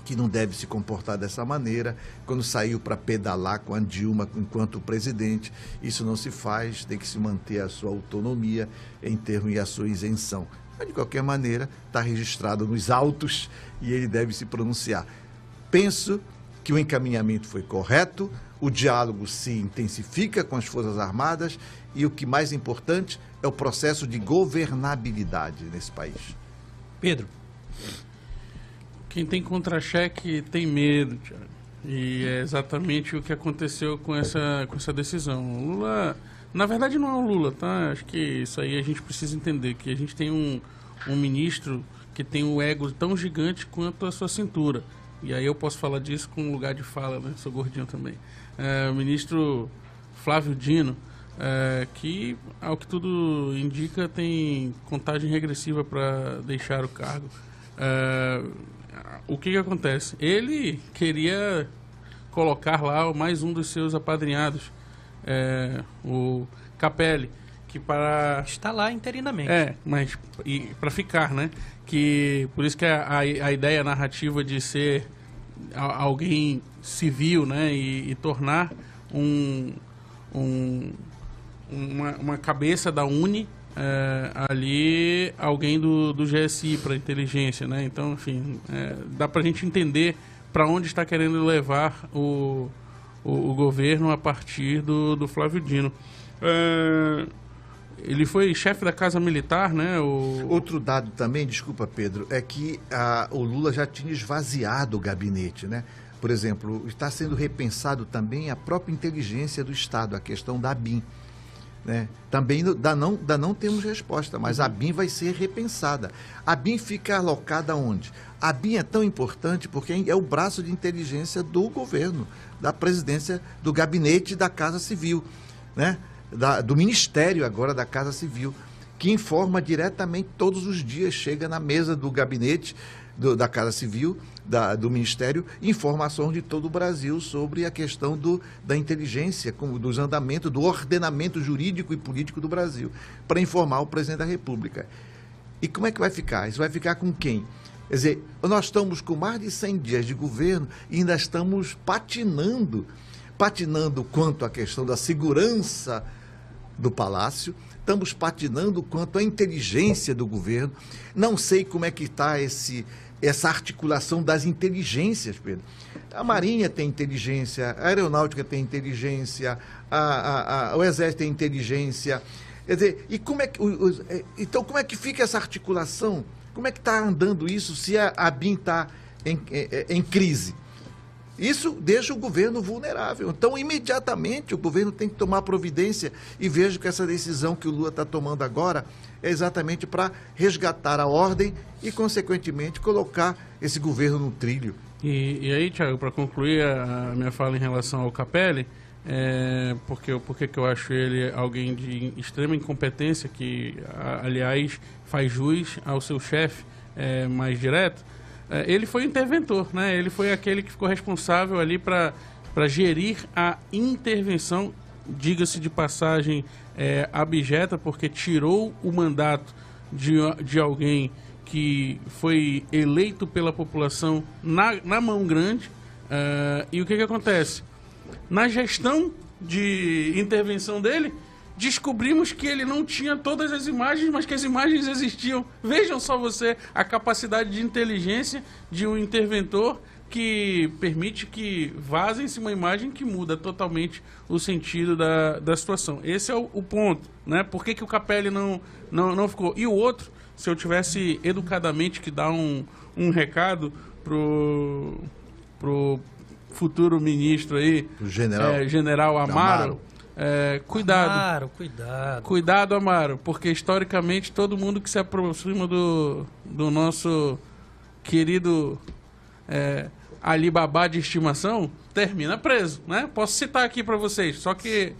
que não deve se comportar dessa maneira, quando saiu para pedalar com a Dilma enquanto presidente, isso não se faz, tem que se manter a sua autonomia em termos e a sua isenção. Mas, de qualquer maneira, está registrado nos autos e ele deve se pronunciar. Penso que o encaminhamento foi correto, o diálogo se intensifica com as Forças Armadas e o que mais importante é o processo de governabilidade nesse país. Pedro. Quem tem contra-cheque tem medo, Thiago. E é exatamente o que aconteceu com essa decisão. O Lula, na verdade não é o Lula, tá? Acho que isso aí a gente precisa entender, que a gente tem um ministro que tem um ego tão gigante quanto a sua cintura. E aí eu posso falar disso com lugar de fala, né? Sou gordinho também. O ministro Flávio Dino que, ao que tudo indica, tem contagem regressiva para deixar o cargo. O que acontece? Ele queria colocar lá mais um dos seus apadrinhados, o Capelli, que para... Está lá interinamente. Mas para ficar, né? Que, por isso que a ideia narrativa de ser alguém civil, né? E tornar uma cabeça da Uni ali alguém do GSI para inteligência, né? Então, enfim, dá para a gente entender para onde está querendo levar o governo a partir do Flávio Dino. Ele foi chefe da Casa Militar, né? Outro dado também, desculpa, Pedro, é que o Lula já tinha esvaziado o gabinete, né? Por exemplo, está sendo repensado também a própria inteligência do Estado, a questão da ABIN, né? Também não temos resposta, mas a ABIN vai ser repensada. A ABIN fica alocada onde? A ABIN é tão importante porque é o braço de inteligência do governo, da presidência, do gabinete da Casa Civil, né? Do Ministério agora da Casa Civil, que informa diretamente todos os dias, chega na mesa do gabinete da Casa Civil, do Ministério, informações de todo o Brasil sobre a questão da inteligência, dos andamentos, do ordenamento jurídico e político do Brasil, para informar o presidente da República. E como é que vai ficar? Isso vai ficar com quem? Quer dizer, nós estamos com mais de 100 dias de governo e ainda estamos patinando quanto à questão da segurança do Palácio, estamos patinando quanto à inteligência do governo. Não sei como é que está essa articulação das inteligências, Pedro. A Marinha tem inteligência, a Aeronáutica tem inteligência, o Exército tem inteligência. Quer dizer, e então como é que fica essa articulação? Como é que está andando isso se a ABIN está em crise? Isso deixa o governo vulnerável. Então, imediatamente, o governo tem que tomar providência, e vejo que essa decisão que o Lula está tomando agora é exatamente para resgatar a ordem e, consequentemente, colocar esse governo no trilho. E aí, Thiago, para concluir a minha fala em relação ao Capelli, porque eu acho ele alguém de extrema incompetência, que, aliás, faz jus ao seu chefe mais direto. Ele foi o interventor, né? Ele foi aquele que ficou responsável ali para gerir a intervenção, diga-se de passagem, abjeta, porque tirou o mandato de alguém que foi eleito pela população na mão grande. E o que acontece? Na gestão de intervenção dele, descobrimos que ele não tinha todas as imagens, mas que as imagens existiam. Vejam só você a capacidade de inteligência de um interventor que permite que vaze-se uma imagem que muda totalmente o sentido da situação. Esse é o ponto, né? Por que o Capelli não ficou? E o outro, se eu tivesse educadamente que dar um recado pro futuro ministro aí, general Amaro. Cuidado. Cuidado, Amaro, porque historicamente todo mundo que se aproxima do nosso querido Alibaba de estimação termina preso, né? Posso citar aqui para vocês, só que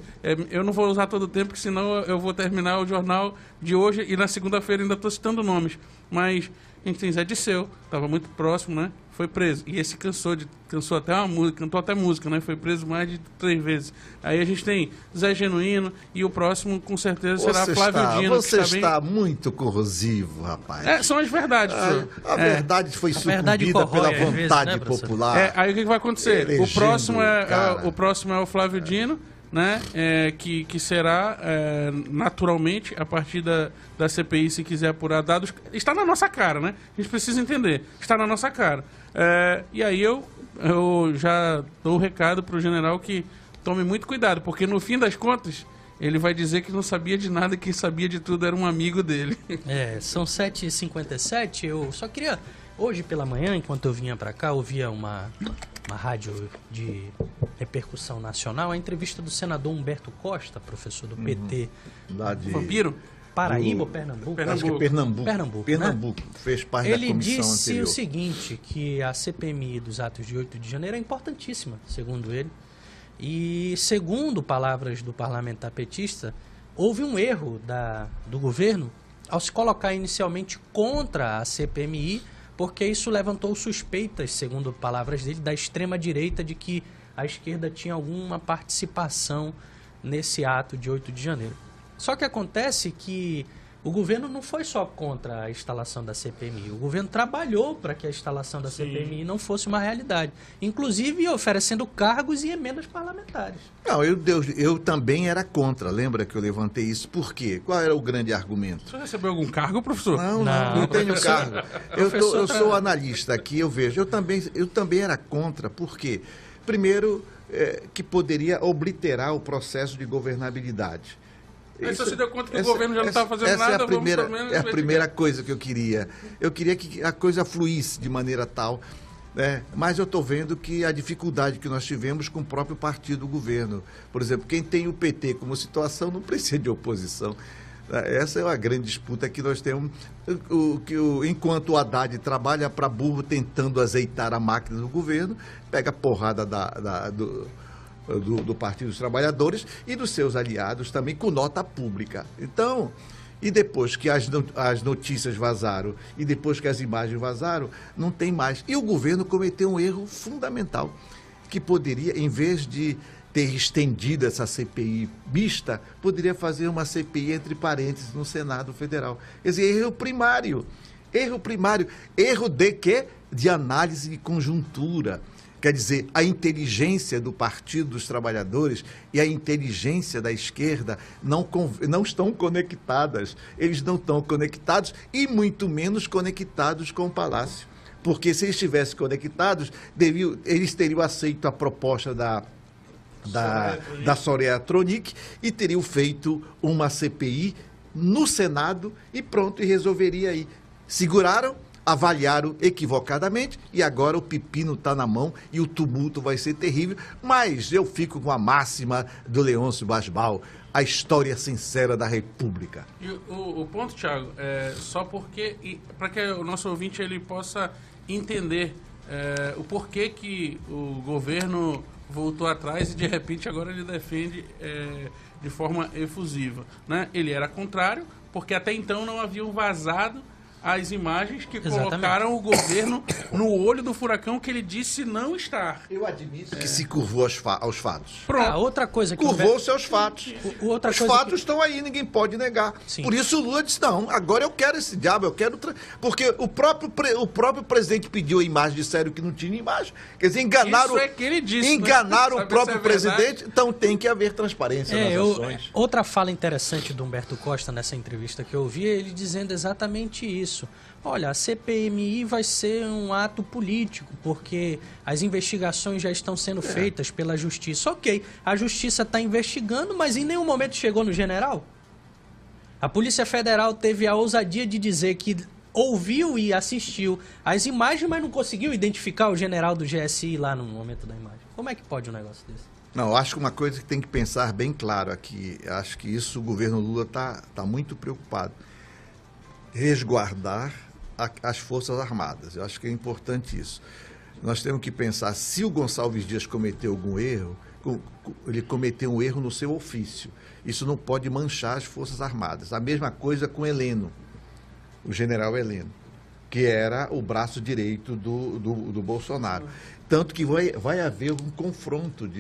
eu não vou usar todo o tempo, porque senão eu vou terminar o jornal de hoje e na segunda-feira ainda estou citando nomes. Mas a gente tem Zé Disseu, estava muito próximo, né? Foi preso. E esse cantou até música, né? Foi preso mais de 3 vezes. Aí a gente tem Zé Genuíno e o próximo, com certeza, será Flávio Dino. Você está muito corrosivo, rapaz. São as verdades. A verdade foi sucumbida pela vontade popular. Aí o que vai acontecer? O próximo é o Flávio Dino, né? Que será naturalmente, a partir da CPI, se quiser apurar dados, está na nossa cara, né? A gente precisa entender, está na nossa cara. E aí eu já dou o recado para o general que tome muito cuidado, porque no fim das contas ele vai dizer que não sabia de nada, quem sabia de tudo era um amigo dele. São 7h57, eu só queria... Hoje pela manhã, enquanto eu vinha para cá, ouvia uma rádio de repercussão nacional, a entrevista do senador Humberto Costa, professor do PT. Lá de Vampiro? Paraíba ou Pernambuco? Acho que é Pernambuco. Né? Fez parte da comissão anterior. Ele disse o seguinte, que a CPMI dos atos de 8 de janeiro é importantíssima, segundo ele. E, segundo palavras do parlamentar petista, houve um erro do governo ao se colocar inicialmente contra a CPMI, porque isso levantou suspeitas, segundo palavras dele, da extrema-direita de que a esquerda tinha alguma participação nesse ato de 8 de janeiro. Só que acontece que o governo não foi só contra a instalação da CPMI, o governo trabalhou para que a instalação da CPMI não fosse uma realidade, inclusive oferecendo cargos e emendas parlamentares. Não, eu também era contra, lembra que eu levantei isso? Por quê? Qual era o grande argumento? Você recebeu algum cargo, professor? Não tenho cargo. Eu sou analista aqui, eu vejo. Eu também era contra, por quê? Primeiro, que poderia obliterar o processo de governabilidade. Mas você se deu conta que o governo já não estava fazendo nada? É a primeira coisa que eu queria. Eu queria que a coisa fluísse de maneira tal, né? Mas eu estou vendo que a dificuldade que nós tivemos com o próprio partido do governo. Por exemplo, quem tem o PT como situação não precisa de oposição. Essa é uma grande disputa que nós temos. Enquanto o Haddad trabalha para burro tentando azeitar a máquina do governo, pega a porrada do Partido dos Trabalhadores e dos seus aliados também com nota pública. Então, e depois que as notícias vazaram e depois que as imagens vazaram, não tem mais. E o governo cometeu um erro fundamental, que poderia, em vez de ter estendido essa CPI mista, poderia fazer uma CPI entre parênteses no Senado Federal. Quer dizer, erro primário. Erro de quê? De análise de conjuntura. Quer dizer, a inteligência do Partido dos Trabalhadores e a inteligência da esquerda não estão conectadas. Eles não estão conectados e muito menos conectados com o Palácio. Porque se eles estivessem conectados, eles teriam aceito a proposta da Soraya Tronic e teriam feito uma CPI no Senado e pronto, e resolveria aí. Seguraram, avaliaram equivocadamente e agora o pepino está na mão e o tumulto vai ser terrível. Mas eu fico com a máxima do Leôncio Basbal, a história sincera da República. E o ponto, Thiago, só porque, para que o nosso ouvinte ele possa entender o porquê que o governo voltou atrás e de repente agora ele defende de forma efusiva, né? Ele era contrário, porque até então não haviam vazado as imagens que colocaram o governo no olho do furacão que ele disse não estar. Eu admito que se curvou aos fatos. Pronto. Outra coisa que curvou-se aos fatos. Os fatos estão aí, ninguém pode negar. Sim. Por isso o Lula disse, não, agora eu quero esse diabo, eu quero... Porque o próprio presidente pediu a imagem, disseram que não tinha imagem. Quer dizer, enganaram... Isso é que ele disse. Enganaram o próprio presidente, então tem que haver transparência nas ações. Outra fala interessante do Humberto Costa nessa entrevista que eu ouvi, ele dizendo exatamente isso. Olha, a CPMI vai ser um ato político, porque as investigações já estão sendo feitas pela Justiça. Ok, a Justiça está investigando, mas em nenhum momento chegou no general. A Polícia Federal teve a ousadia de dizer que ouviu e assistiu as imagens, mas não conseguiu identificar o general do GSI lá no momento da imagem. Como é que pode um negócio desse? Não, eu acho que uma coisa que tem que pensar bem claro aqui, acho que isso o governo Lula está muito preocupado. Resguardar as Forças Armadas. Eu acho que é importante isso. Nós temos que pensar, se o Gonçalves Dias cometeu algum erro, ele cometeu um erro no seu ofício. Isso não pode manchar as Forças Armadas. A mesma coisa com Heleno, o general Heleno, que era o braço direito do Bolsonaro. Tanto que vai haver um confronto,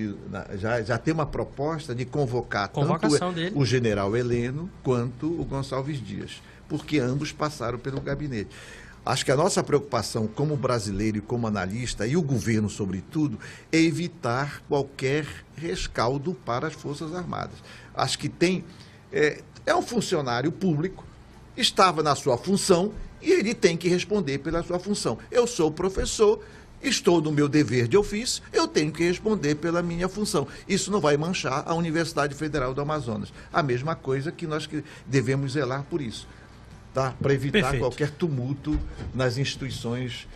já tem uma proposta de convocar tanto o general Heleno quanto o Gonçalves Dias, porque ambos passaram pelo gabinete. Acho que a nossa preocupação como brasileiro e como analista, e o governo sobretudo, é evitar qualquer rescaldo para as Forças Armadas. Acho que é um funcionário público, estava na sua função e ele tem que responder pela sua função. Eu sou professor, estou no meu dever de ofício, eu tenho que responder pela minha função. Isso não vai manchar a Universidade Federal do Amazonas. A mesma coisa que nós devemos zelar por isso. Tá? Para evitar qualquer tumulto nas instituições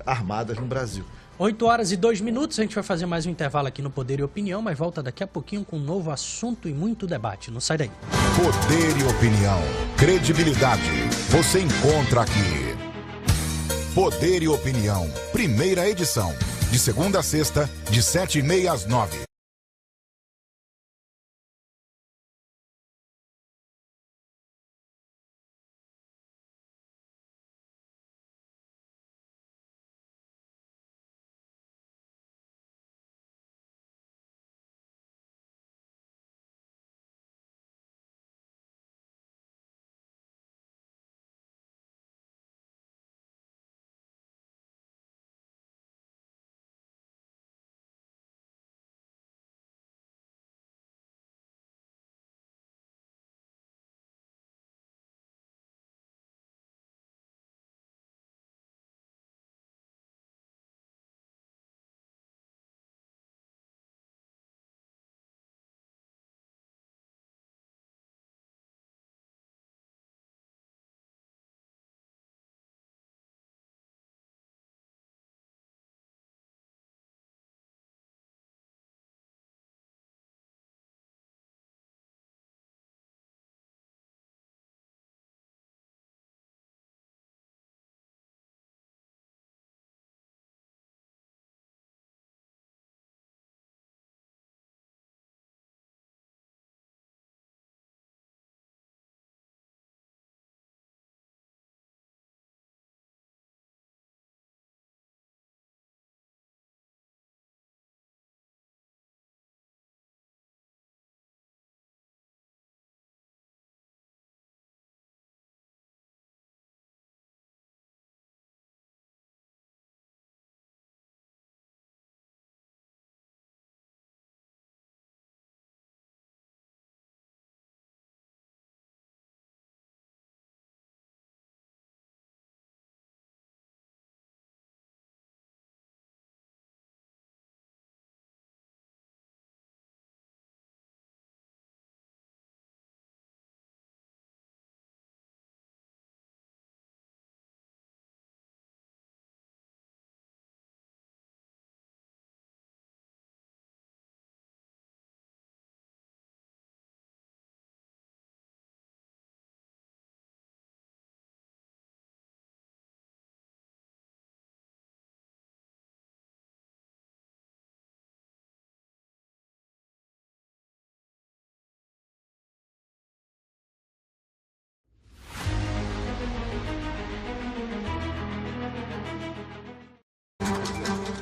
armadas no Brasil. 8h02, a gente vai fazer mais um intervalo aqui no Poder e Opinião, mas volta daqui a pouquinho com um novo assunto e muito debate. Não sai daí. Poder e Opinião. Credibilidade. Você encontra aqui. Poder e Opinião. Primeira edição. De segunda a sexta, de 7h30 às 9h.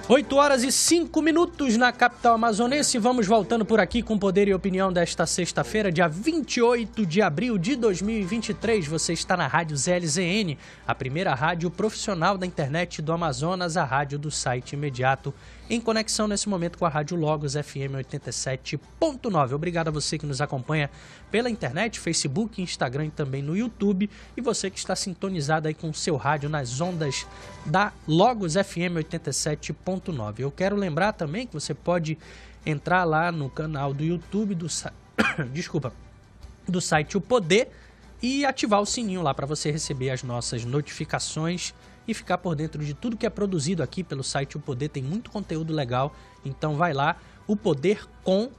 8 horas e 5 minutos na capital amazonense. Vamos voltando por aqui com Poder e Opinião desta sexta-feira, dia 28 de abril de 2023. Você está na Rádio ZLZN, a primeira rádio profissional da internet do Amazonas, a rádio do site imediato, em conexão nesse momento com a Rádio Logos FM 87.9. Obrigado a você que nos acompanha pela internet, Facebook, Instagram e também no YouTube. E você que está sintonizado aí com o seu rádio nas ondas da Logos FM 87.9. Eu quero lembrar também que você pode entrar lá no canal do YouTube do site O Poder e ativar o sininho lá para você receber as nossas notificações e ficar por dentro de tudo que é produzido aqui pelo site O Poder. Tem muito conteúdo legal, então vai lá, O Poder com,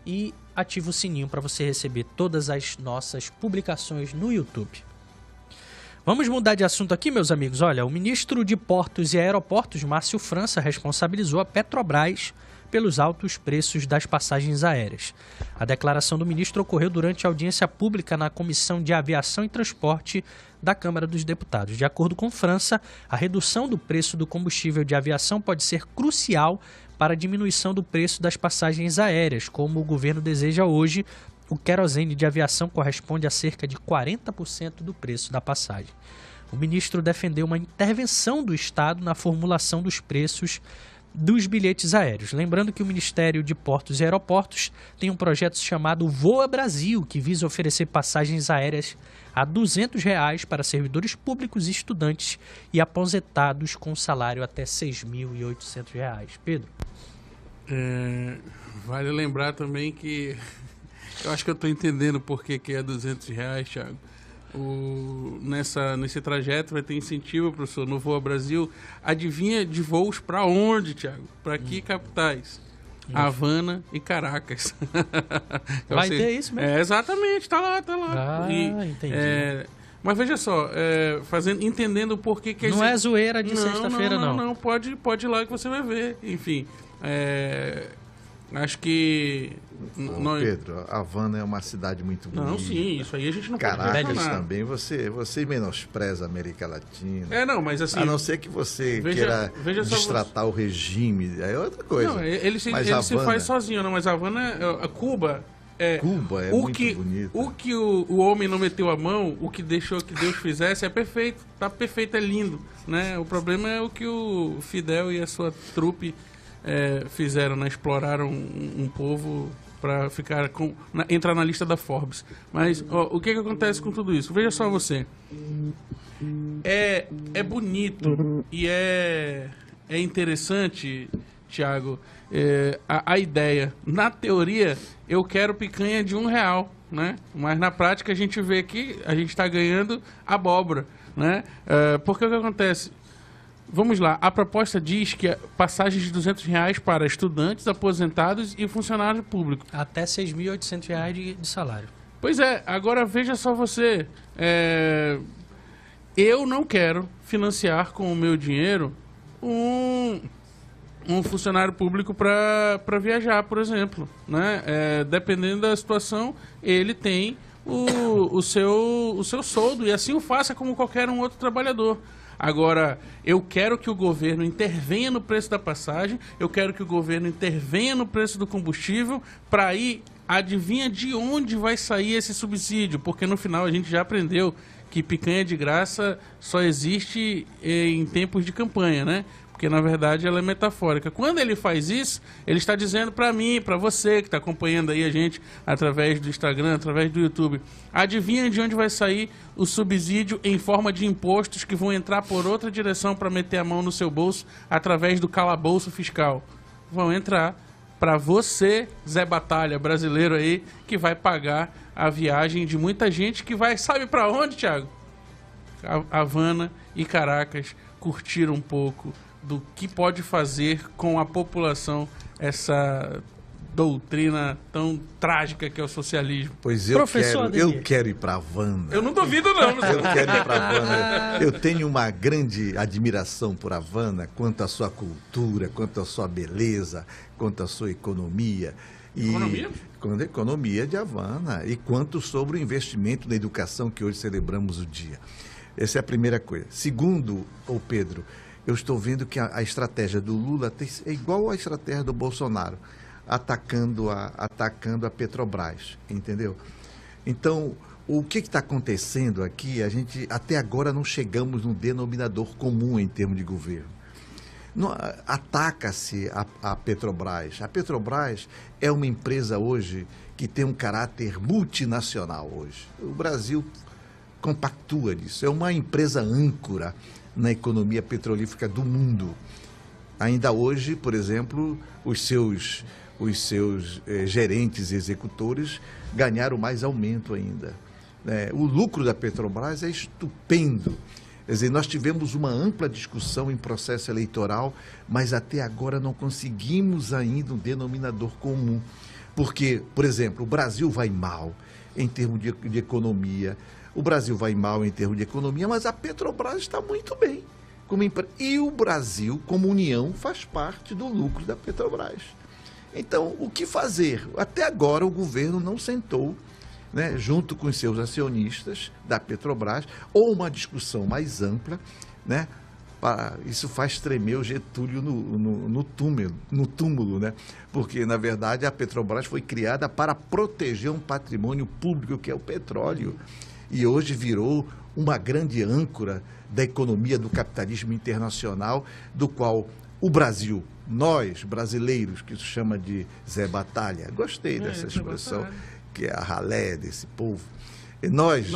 e ativa o sininho para você receber todas as nossas publicações no YouTube. Vamos mudar de assunto aqui, meus amigos. Olha, o ministro de Portos e Aeroportos, Márcio França, responsabilizou a Petrobras pelos altos preços das passagens aéreas. A declaração do ministro ocorreu durante a audiência pública na Comissão de Aviação e Transporte da Câmara dos Deputados. De acordo com França, a redução do preço do combustível de aviação pode ser crucial para a diminuição do preço das passagens aéreas. Como o governo deseja hoje, o querosene de aviação corresponde a cerca de 40% do preço da passagem. O ministro defendeu uma intervenção do Estado na formulação dos preços dos bilhetes aéreos. Lembrando que o Ministério de Portos e Aeroportos tem um projeto chamado Voa Brasil, que visa oferecer passagens aéreas a R$ 200 para servidores públicos, estudantes e aposentados com salário até R$ 6.800. Pedro? Vale lembrar também que eu acho que eu estou entendendo por que é R$ 200, Thiago. Nesse trajeto vai ter incentivo, professor, no Voa Brasil. Adivinha de voos para onde, Thiago? Para que capitais? Havana e Caracas. Vai ter isso mesmo? Exatamente, tá lá. Entendi. Mas veja só, entendendo por que não é zoeira de sexta-feira, não. Não, pode ir lá que você vai ver. Enfim, acho que... Pedro, Havana é uma cidade muito bonita. Não, sim, isso aí a gente não Caracas pode questionar. Também, você menospreza a América Latina. Não, mas assim... A não ser que você queira destratar o regime, é outra coisa. Não, ele se faz sozinho, não, mas Havana, Cuba é muito bonito. O que o homem não meteu a mão, o que deixou que Deus fizesse é perfeito, tá perfeito, é lindo, né? O problema é o que o Fidel e a sua trupe fizeram, né? Exploraram um povo para entrar na lista da Forbes. Mas o que acontece com tudo isso? Veja só você. É bonito e é interessante, Thiago, a ideia. Na teoria, eu quero picanha de R$1, né? Mas na prática a gente vê que a gente está ganhando abóbora, né? Porque o que acontece? Vamos lá, a proposta diz que passagens de R$200 para estudantes, aposentados e funcionários públicos. Até R$ 6.800 de salário. Pois é, agora veja só você. Eu não quero financiar com o meu dinheiro um funcionário público para viajar, por exemplo, né? Dependendo da situação, ele tem o seu soldo, e assim o faça como qualquer um outro trabalhador. Agora, eu quero que o governo intervenha no preço da passagem, eu quero que o governo intervenha no preço do combustível, para aí, adivinha de onde vai sair esse subsídio? Porque no final a gente já aprendeu que picanha de graça só existe em tempos de campanha, né? Porque na verdade ela é metafórica. Quando ele faz isso, ele está dizendo para mim, para você que está acompanhando aí a gente através do Instagram, através do YouTube, adivinha de onde vai sair o subsídio em forma de impostos que vão entrar por outra direção para meter a mão no seu bolso através do calabouço fiscal? Vão entrar para você, Zé Batalha, brasileiro aí, que vai pagar a viagem de muita gente que vai, sabe para onde, Thiago? Havana e Caracas, curtir um pouco do que pode fazer com a população essa doutrina tão trágica que é o socialismo. Pois eu quero ir para Havana. Eu não duvido não. Eu quero ir para Havana. Eu tenho uma grande admiração por Havana quanto à sua cultura, quanto à sua beleza, quanto à sua economia. Economia? Economia de Havana. E quanto sobre o investimento na educação que hoje celebramos o dia. Essa é a primeira coisa. Segundo, Pedro, eu estou vendo que a estratégia do Lula é igual à estratégia do Bolsonaro, atacando a Petrobras, entendeu? Então, o que está acontecendo aqui, a gente até agora não chegamos num denominador comum em termos de governo. Ataca-se a Petrobras. A Petrobras é uma empresa hoje que tem um caráter multinacional hoje. O Brasil compactua disso. É uma empresa âncora na economia petrolífera do mundo. Ainda hoje, por exemplo, os seus gerentes e executores ganharam mais aumento ainda. O lucro da Petrobras é estupendo. Quer dizer, nós tivemos uma ampla discussão em processo eleitoral, mas até agora não conseguimos ainda um denominador comum. Porque, por exemplo, o Brasil vai mal em termos de economia, mas a Petrobras está muito bem. E o Brasil, como União, faz parte do lucro da Petrobras. Então, o que fazer? Até agora o governo não sentou, né, junto com os seus acionistas da Petrobras, ou uma discussão mais ampla, né? Isso faz tremer o Getúlio no túmulo, né? Porque, na verdade, a Petrobras foi criada para proteger um patrimônio público que é o petróleo. E hoje virou uma grande âncora da economia do capitalismo internacional, do qual o Brasil, nós brasileiros, que se chama de Zé Batalha, gostei dessa expressão, que é a ralé desse povo. Nós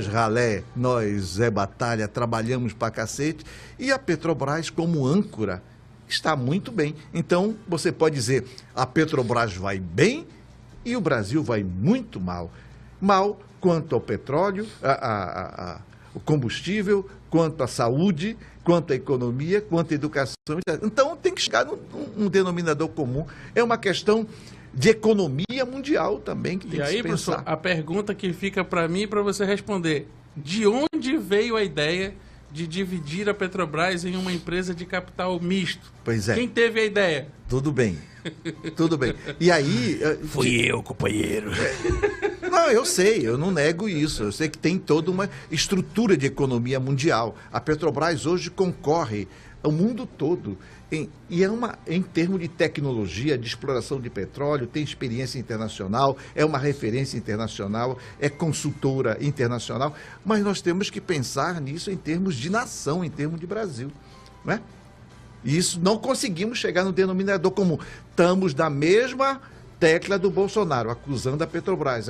ralé, nós Zé Batalha, trabalhamos pra cacete, e a Petrobras como âncora está muito bem. Então, você pode dizer, a Petrobras vai bem e o Brasil vai muito mal. Mal quanto ao petróleo, o combustível, quanto à saúde, quanto à economia, quanto à educação. Então, tem que chegar num denominador comum. É uma questão de economia mundial também que tem que se pensar. E aí, professor, a pergunta que fica para mim e para você responder: de onde veio a ideia de dividir a Petrobras em uma empresa de capital misto? Pois é. Quem teve a ideia? Tudo bem. Tudo bem. E aí... Fui eu, companheiro. Não, eu sei, eu não nego isso. Eu sei que tem toda uma estrutura de economia mundial. A Petrobras hoje concorre ao mundo todo. Em termos de tecnologia, de exploração de petróleo, tem experiência internacional, é uma referência internacional, é consultora internacional, mas nós temos que pensar nisso em termos de nação, em termos de Brasil, não é? E isso não conseguimos chegar no denominador comum. Estamos na mesma tecla do Bolsonaro, acusando a Petrobras.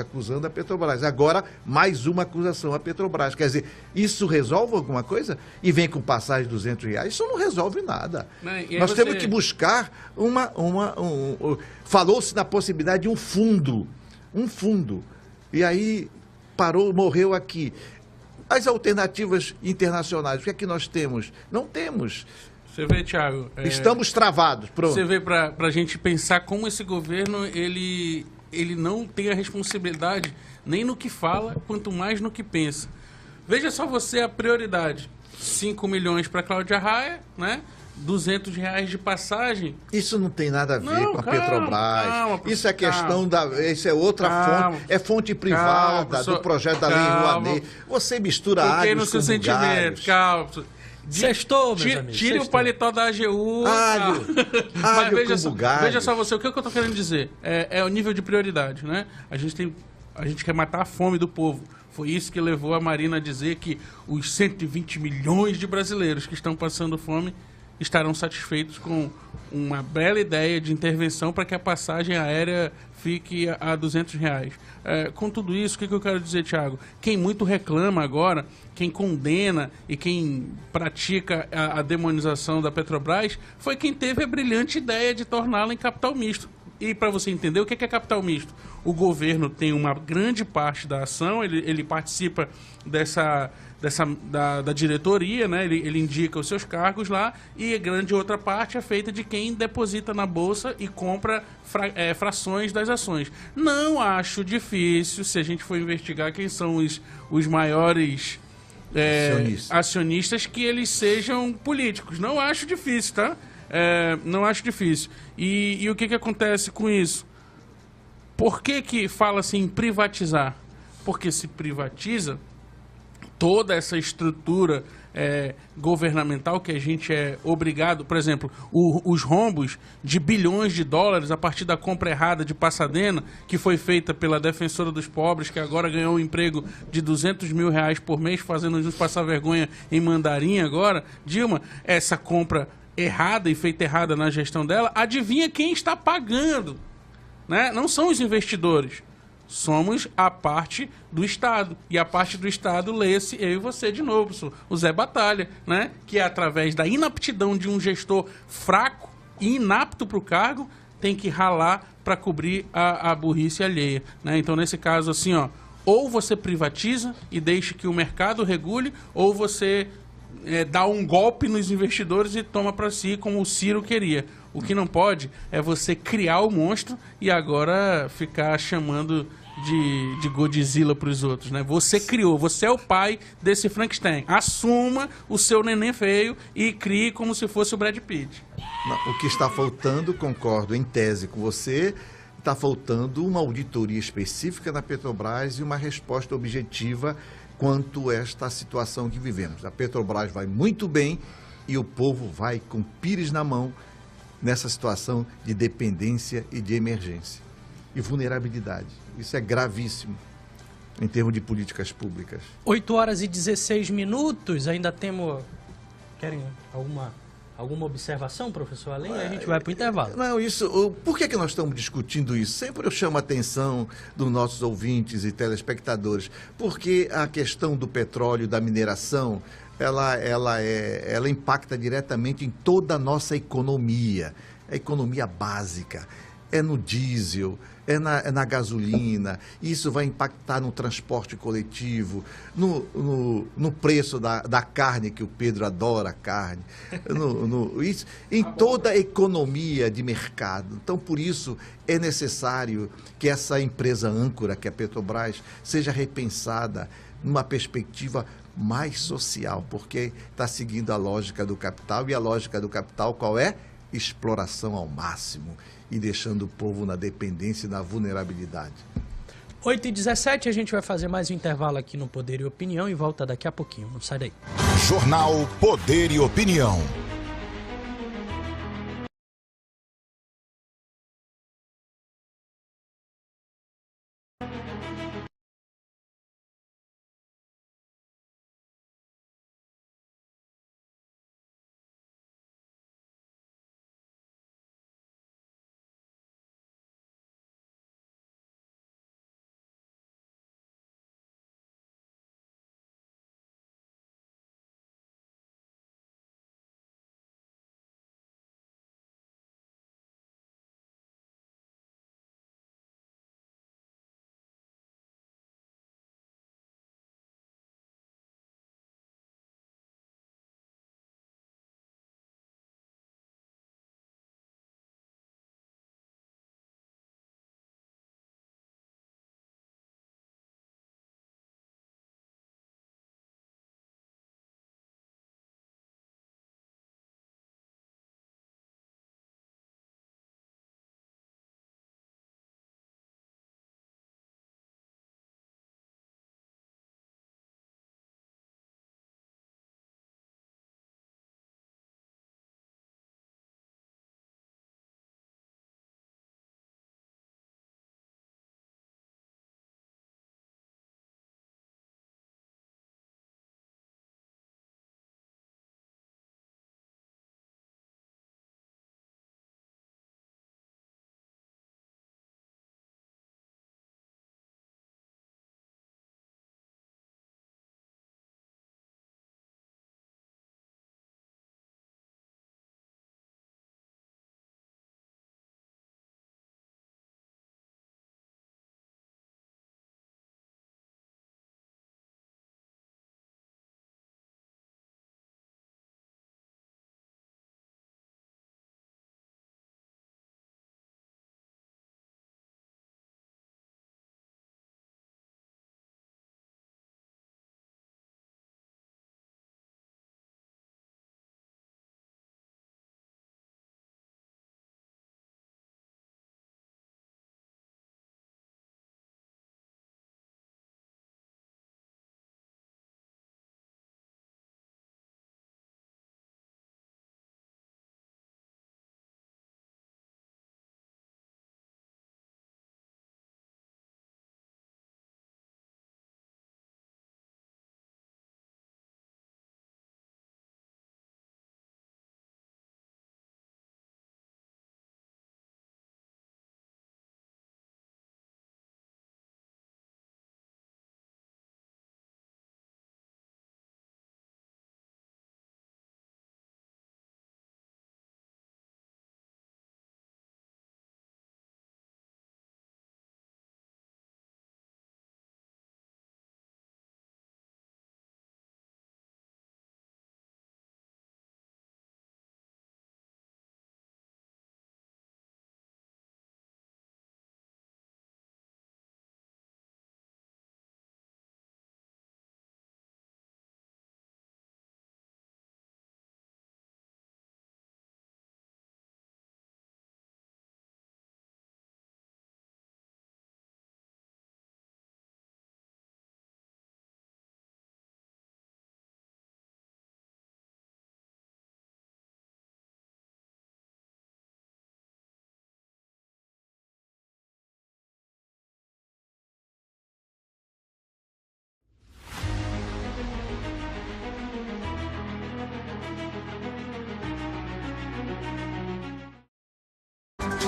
Agora, mais uma acusação à Petrobras. Quer dizer, isso resolve alguma coisa? E vem com passagem de R$200? Isso não resolve nada. Nós temos que buscar falou-se na possibilidade de um fundo. E aí morreu aqui. As alternativas internacionais, o que é que nós temos? Não temos. Você vê, Thiago... Estamos travados, pronto. Você vê, para a gente pensar como esse governo, ele não tem a responsabilidade nem no que fala, quanto mais no que pensa. Veja só você a prioridade. 5 milhões para Cláudia Raia, né? R$200 de passagem. Isso não tem nada a ver com a Petrobras. Isso é questão isso é outra fonte. É fonte privada do projeto da Lei Rouanet. Você mistura águas com bugalhos. Calma. Sextou, meus amigos. Tire o paletó da AGU. Mas veja só você, o que eu estou querendo dizer? É o nível de prioridade, né? A gente quer matar a fome do povo. Foi isso que levou a Marina a dizer que os 120 milhões de brasileiros que estão passando fome estarão satisfeitos com uma bela ideia de intervenção para que a passagem aérea fique a R$200. Com tudo isso, o que eu quero dizer, Thiago? Quem muito reclama agora, quem condena e quem pratica a demonização da Petrobras, foi quem teve a brilhante ideia de torná-la em capital misto. E para você entender, o que é capital misto? O governo tem uma grande parte da ação, ele participa da diretoria, né? Ele indica os seus cargos lá, e a grande outra parte é feita de quem deposita na bolsa e compra frações das ações. Não acho difícil, se a gente for investigar quem são os maiores acionistas, que eles sejam políticos. Não acho difícil, tá? Não acho difícil. E o que acontece com isso? Por que fala-se em privatizar? Porque se privatiza, toda essa estrutura governamental que a gente é obrigado, por exemplo, os rombos de bilhões de dólares a partir da compra errada de Passadena, que foi feita pela defensora dos pobres, que agora ganhou um emprego de 200 mil reais por mês, fazendo-nos passar vergonha em Mandarim agora. Dilma, essa compra errada e feita errada na gestão dela, adivinha quem está pagando? Né? Não são os investidores. Somos a parte do Estado. E a parte do Estado, lê-se eu e você de novo, o Zé Batalha, né? Que é através da inaptidão de um gestor fraco e inapto para o cargo, tem que ralar para cobrir a burrice alheia. Né? Então, nesse caso, assim, ó, ou você privatiza e deixa que o mercado regule, ou você dá um golpe nos investidores e toma para si, como o Ciro queria. O que não pode é você criar o monstro e agora ficar chamando de Godzilla para os outros, né? Você criou, você é o pai desse Frankenstein. Assuma o seu neném feio e crie como se fosse o Brad Pitt. O que está faltando, concordo em tese com você, está faltando uma auditoria específica na Petrobras e uma resposta objetiva quanto a esta situação que vivemos. A Petrobras vai muito bem e o povo vai com pires na mão nessa situação de dependência e de emergência. E vulnerabilidade. Isso é gravíssimo em termos de políticas públicas. 8 horas e 16 minutos, ainda temos... Querem alguma observação, professor Além? A gente vai para o intervalo. Não, isso... Por que nós estamos discutindo isso? Sempre eu chamo a atenção dos nossos ouvintes e telespectadores, porque a questão do petróleo, da mineração, ela impacta diretamente em toda a nossa economia. A economia básica. É no diesel, é na gasolina, isso vai impactar no transporte coletivo, no preço da carne, que o Pedro adora carne, isso, em toda a economia de mercado. Então, por isso, é necessário que essa empresa âncora, que é a Petrobras, seja repensada numa perspectiva mais social, porque está seguindo a lógica do capital, e a lógica do capital qual é? Exploração ao máximo e deixando o povo na dependência e na vulnerabilidade. 8h17, a gente vai fazer mais um intervalo aqui no Poder e Opinião e volta daqui a pouquinho. Não sai daí. Jornal Poder e Opinião.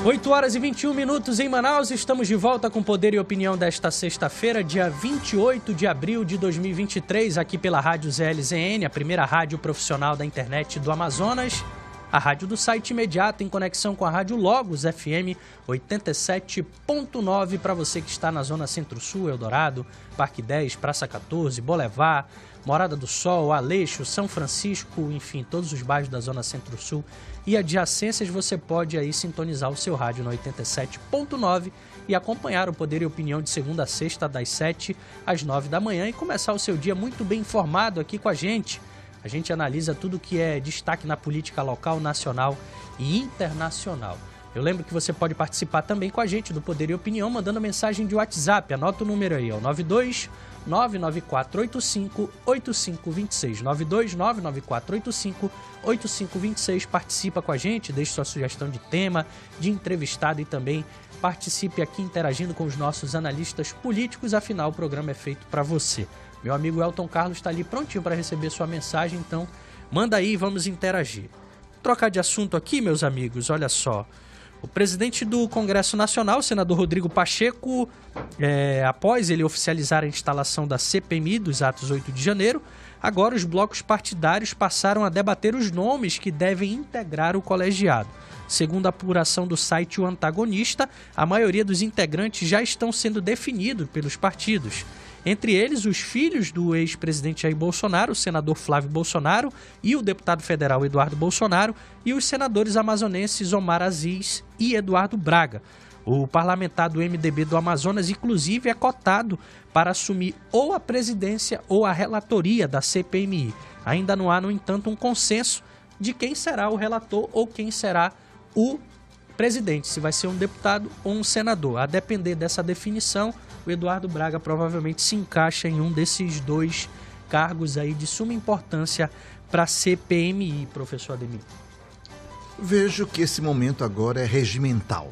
8 horas e 21 minutos em Manaus, estamos de volta com Poder e Opinião desta sexta-feira, dia 28 de abril de 2023, aqui pela Rádio ZLZN, a primeira rádio profissional da internet do Amazonas, a rádio do site imediato em conexão com a Rádio Logos FM 87.9 para você que está na Zona Centro-Sul, Eldorado, Parque 10, Praça 14, Boulevard, Morada do Sol, Aleixo, São Francisco, enfim, todos os bairros da Zona Centro-Sul e adjacências, você pode aí sintonizar o seu rádio no 87.9 e acompanhar o Poder e Opinião de segunda a sexta, das 7 às 9 da manhã e começar o seu dia muito bem informado aqui com a gente. A gente analisa tudo que é destaque na política local, nacional e internacional. Eu lembro que você pode participar também com a gente do Poder e Opinião, mandando mensagem de WhatsApp. Anota o número aí, ó, 92994858526. 92994858526. Participa com a gente, deixe sua sugestão de tema, de entrevistado e também participe aqui interagindo com os nossos analistas políticos. Afinal, o programa é feito para você. Meu amigo Elton Carlos está ali prontinho para receber sua mensagem, então manda aí e vamos interagir. Trocar de assunto aqui, meus amigos, olha só. O presidente do Congresso Nacional, o senador Rodrigo Pacheco, após ele oficializar a instalação da CPMI dos atos 8 de janeiro, agora os blocos partidários passaram a debater os nomes que devem integrar o colegiado. Segundo a apuração do site O Antagonista, a maioria dos integrantes já estão sendo definidos pelos partidos. Entre eles, os filhos do ex-presidente Jair Bolsonaro, o senador Flávio Bolsonaro e o deputado federal Eduardo Bolsonaro, e os senadores amazonenses Omar Aziz e Eduardo Braga. O parlamentar do MDB do Amazonas, inclusive, é cotado para assumir ou a presidência ou a relatoria da CPMI. Ainda não há, no entanto, um consenso de quem será o relator ou quem será o presidente, se vai ser um deputado ou um senador. A depender dessa definição, o Eduardo Braga provavelmente se encaixa em um desses dois cargos aí de suma importância para a CPMI, professor Ademir. Vejo que esse momento agora é regimental.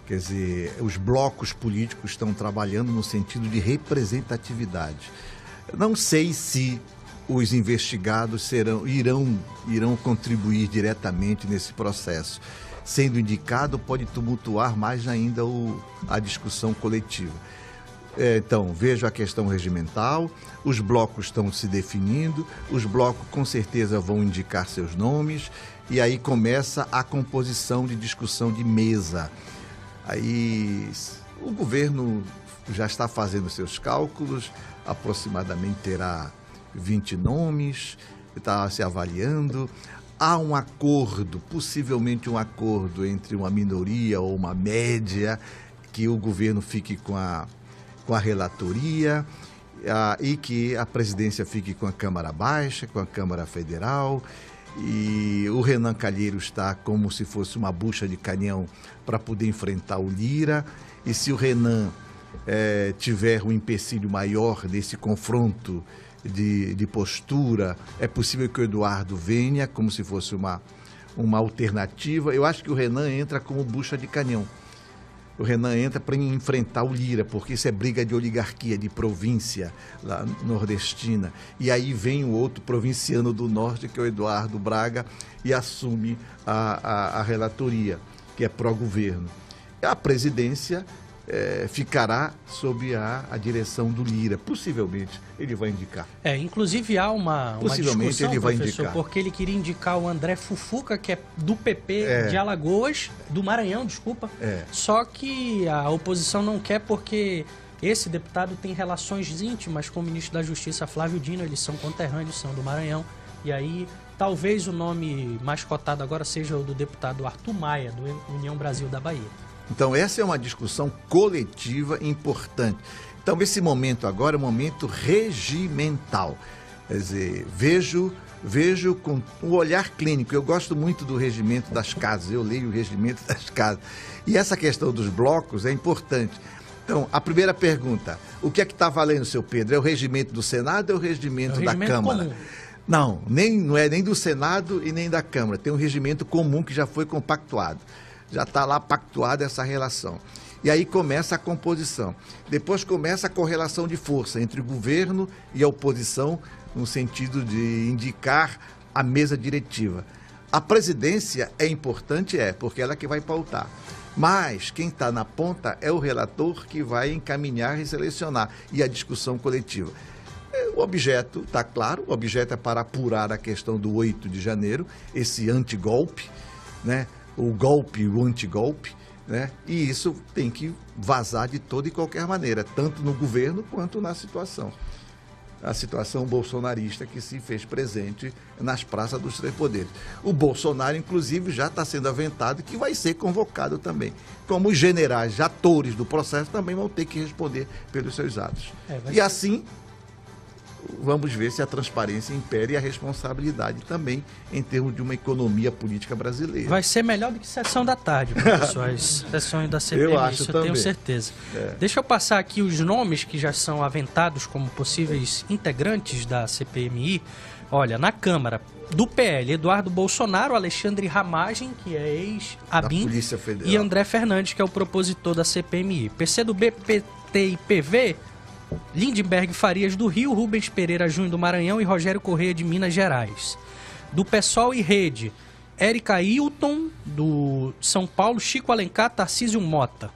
Quer dizer, os blocos políticos estão trabalhando no sentido de representatividade. Não sei se os investigados irão contribuir diretamente nesse processo. Sendo indicado, pode tumultuar mais ainda a discussão coletiva. Então, vejo a questão regimental, os blocos estão se definindo, os blocos com certeza vão indicar seus nomes, e aí começa a composição de discussão de mesa. Aí o governo já está fazendo seus cálculos, aproximadamente terá 20 nomes, está se avaliando. Há um acordo, possivelmente um acordo entre uma minoria ou uma média, que o governo fique com a relatoria e que a presidência fique com a Câmara Baixa, com a Câmara Federal. E o Renan Calheiros está como se fosse uma bucha de canhão para poder enfrentar o Lira. E se o Renan tiver um empecilho maior nesse confronto de postura, é possível que o Eduardo venha como se fosse uma alternativa. Eu acho que o Renan entra como bucha de canhão. O Renan entra para enfrentar o Lira, porque isso é briga de oligarquia, de província lá nordestina. E aí vem o outro provinciano do norte, que é o Eduardo Braga, e assume a relatoria, que é pró-governo. A presidência ficará sob a direção do Lira. Possivelmente ele vai indicar. Inclusive há uma discussão, ele vai professor, indicar. porque ele queria indicar o André Fufuca, que é do PP de Alagoas, do Maranhão, desculpa. Só que a oposição não quer porque esse deputado tem relações íntimas com o ministro da Justiça, Flávio Dino, eles são conterrâneos, são do Maranhão. E aí, talvez o nome mais cotado agora seja o do deputado Arthur Maia, do União Brasil da Bahia. Então, essa é uma discussão coletiva importante. Então, esse momento agora é um momento regimental. Quer dizer, vejo com um olhar clínico. Eu gosto muito do regimento das casas, eu leio o regimento das casas. E essa questão dos blocos é importante. Então, a primeira pergunta, o que é que está valendo, seu Pedro? É o regimento do Senado ou é o regimento da Câmara? Comum. Não é nem do Senado e nem da Câmara. Tem um regimento comum que já foi compactuado. Já está lá pactuada essa relação. E aí começa a composição. Depois começa a correlação de força entre o governo e a oposição, no sentido de indicar a mesa diretiva. A presidência é importante, porque ela é que vai pautar. Mas quem está na ponta é o relator que vai encaminhar e selecionar, e a discussão coletiva. O objeto está claro, o objeto é para apurar a questão do 8 de janeiro, esse antigolpe, né? O golpe e o antigolpe, né? E isso tem que vazar de toda e qualquer maneira, tanto no governo quanto na situação. A situação bolsonarista que se fez presente nas praças dos três poderes. O Bolsonaro, inclusive, já está sendo aventado que vai ser convocado também. Como os generais, atores do processo, também vão ter que responder pelos seus atos. E assim, vamos ver se a transparência impere e a responsabilidade também em termos de uma economia política brasileira. Vai ser melhor do que sessão da tarde, professor, as sessões da CPMI, eu acho isso eu também. tenho certeza. Deixa eu passar aqui os nomes que já são aventados como possíveis integrantes da CPMI. Olha, na Câmara, do PL, Eduardo Bolsonaro, Alexandre Ramagem, que é ex-ABIN, Polícia Federal, e André Fernandes, que é o propositor da CPMI. PCdoB, PT e PV, Lindenberg Farias do Rio, Rubens Pereira Júnior do Maranhão e Rogério Correia de Minas Gerais. Do PSOL e Rede, Érica Hilton do São Paulo, Chico Alencar, Tarcísio Mota.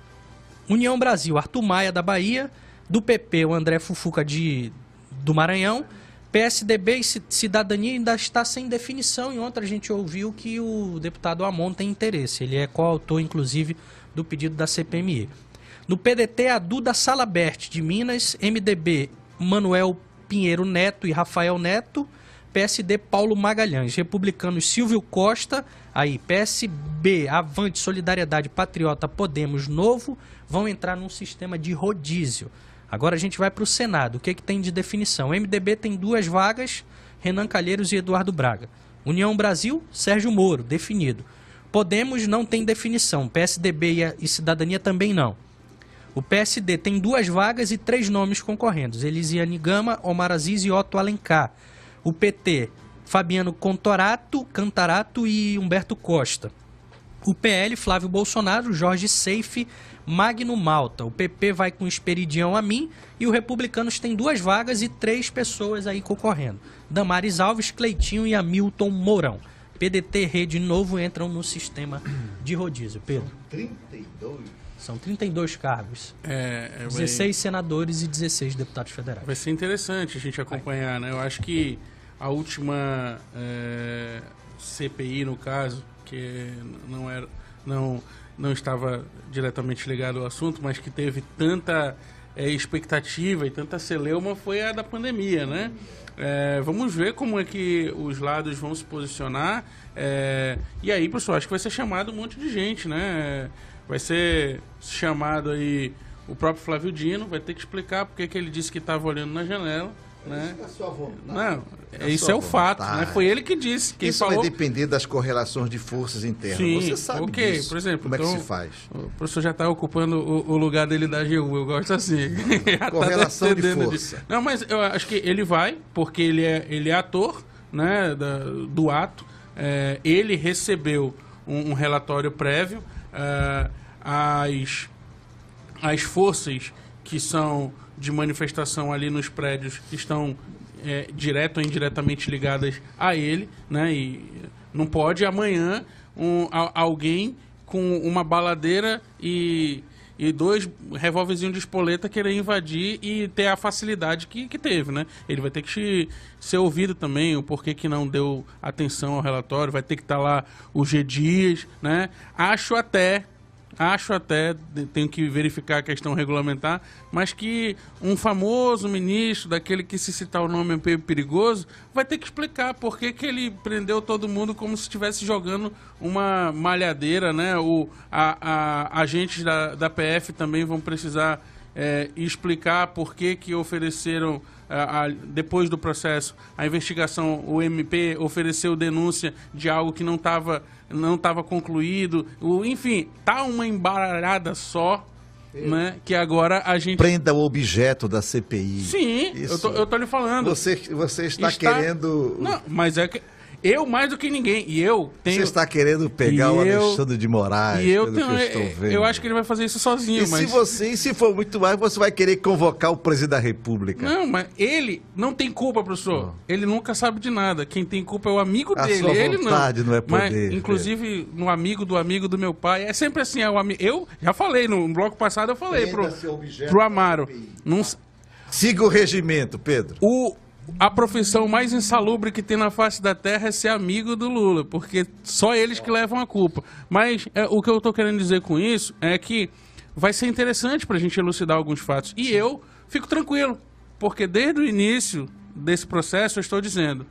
União Brasil, Arthur Maia da Bahia. Do PP, o André Fufuca do Maranhão. PSDB e Cidadania ainda está sem definição, e ontem a gente ouviu que o deputado Amon tem interesse. Ele é coautor, inclusive, do pedido da CPMI. No PDT, a Duda Salabert, de Minas. MDB, Manuel Pinheiro Neto e Rafael Neto. PSD, Paulo Magalhães. Republicanos, Silvio Costa. Aí, PSB, Avante, Solidariedade, Patriota, Podemos, Novo, vão entrar num sistema de rodízio. Agora a gente vai para o Senado. O que tem de definição? O MDB tem 2 vagas, Renan Calheiros e Eduardo Braga. União Brasil, Sérgio Moro, definido. Podemos não tem definição. PSDB e Cidadania também não. O PSD tem 2 vagas e 3 nomes concorrendo: Elisiane Gama, Omar Aziz e Otto Alencar. O PT, Fabiano Cantarato e Humberto Costa. O PL, Flávio Bolsonaro, Jorge Seife, Magno Malta. O PP vai com Esperidião Amin, e o Republicanos tem 2 vagas e 3 pessoas aí concorrendo: Damares Alves, Cleitinho e Hamilton Mourão. PDT, Rede Novo entram no sistema de rodízio. Pedro? 32. São 32 cargos, 16 senadores e 16 deputados federais. Vai ser interessante a gente acompanhar, né? Eu acho que a última CPI, no caso, que não estava diretamente ligado ao assunto, mas que teve tanta expectativa e tanta celeuma, foi a da pandemia, né? Vamos ver como é que os lados vão se posicionar. E aí, pessoal, acho que vai ser chamado um monte de gente, né? Vai ser chamado aí o próprio Flávio Dino, vai ter que explicar porque que ele disse que estava olhando na janela, né? Não, isso é o fato, né? Foi ele que disse. Quem isso falou... vai depender das correlações de forças internas. Sim, você sabe disso. Por exemplo, como então, é que se faz? O professor já está ocupando o lugar dele da AGU, eu gosto assim. Correlação de força. Não, mas eu acho que ele vai, porque ele é ator, né, do ato. Ele recebeu um relatório prévio. As forças que são de manifestação ali nos prédios estão direto ou indiretamente ligadas a ele, né? E não pode amanhã alguém com uma baladeira e 2 revólverzinhos de espoleta querer invadir e ter a facilidade que teve, né? Ele vai ter que ser ouvido também, o porquê que não deu atenção ao relatório, vai ter que estar lá o G. Dias, né? Acho até, tenho que verificar a questão regulamentar, mas que um famoso ministro, daquele que se citar o nome é meio perigoso, vai ter que explicar por que ele prendeu todo mundo como se estivesse jogando uma malhadeira, né? Agentes da PF também vão precisar explicar por que ofereceram, depois do processo, a investigação, o MP ofereceu denúncia de algo que não estava concluído. Enfim, tá uma embaralhada só, né? Que agora a gente... Prenda o objeto da CPI. Sim, eu tô lhe falando. Você está querendo... Não, mas é que... Eu mais do que ninguém. E eu tenho... Você está querendo pegar o Alexandre de Moraes, e eu pelo que eu estou vendo. Eu acho que ele vai fazer isso sozinho. E se for muito mais, você vai querer convocar o presidente da República. Não, mas ele não tem culpa, professor. Ele nunca sabe de nada. Quem tem culpa é o amigo dele. A sua ele vontade não é poder. Mas, inclusive, no amigo do meu pai, é sempre assim. Eu já falei, no bloco passado eu falei pro Amaro. Não... Siga o regimento, Pedro. A profissão mais insalubre que tem na face da terra é ser amigo do Lula, porque só eles que levam a culpa. Mas o que eu estou querendo dizer com isso é que vai ser interessante para a gente elucidar alguns fatos. E eu fico tranquilo, porque desde o início desse processo eu estou dizendo,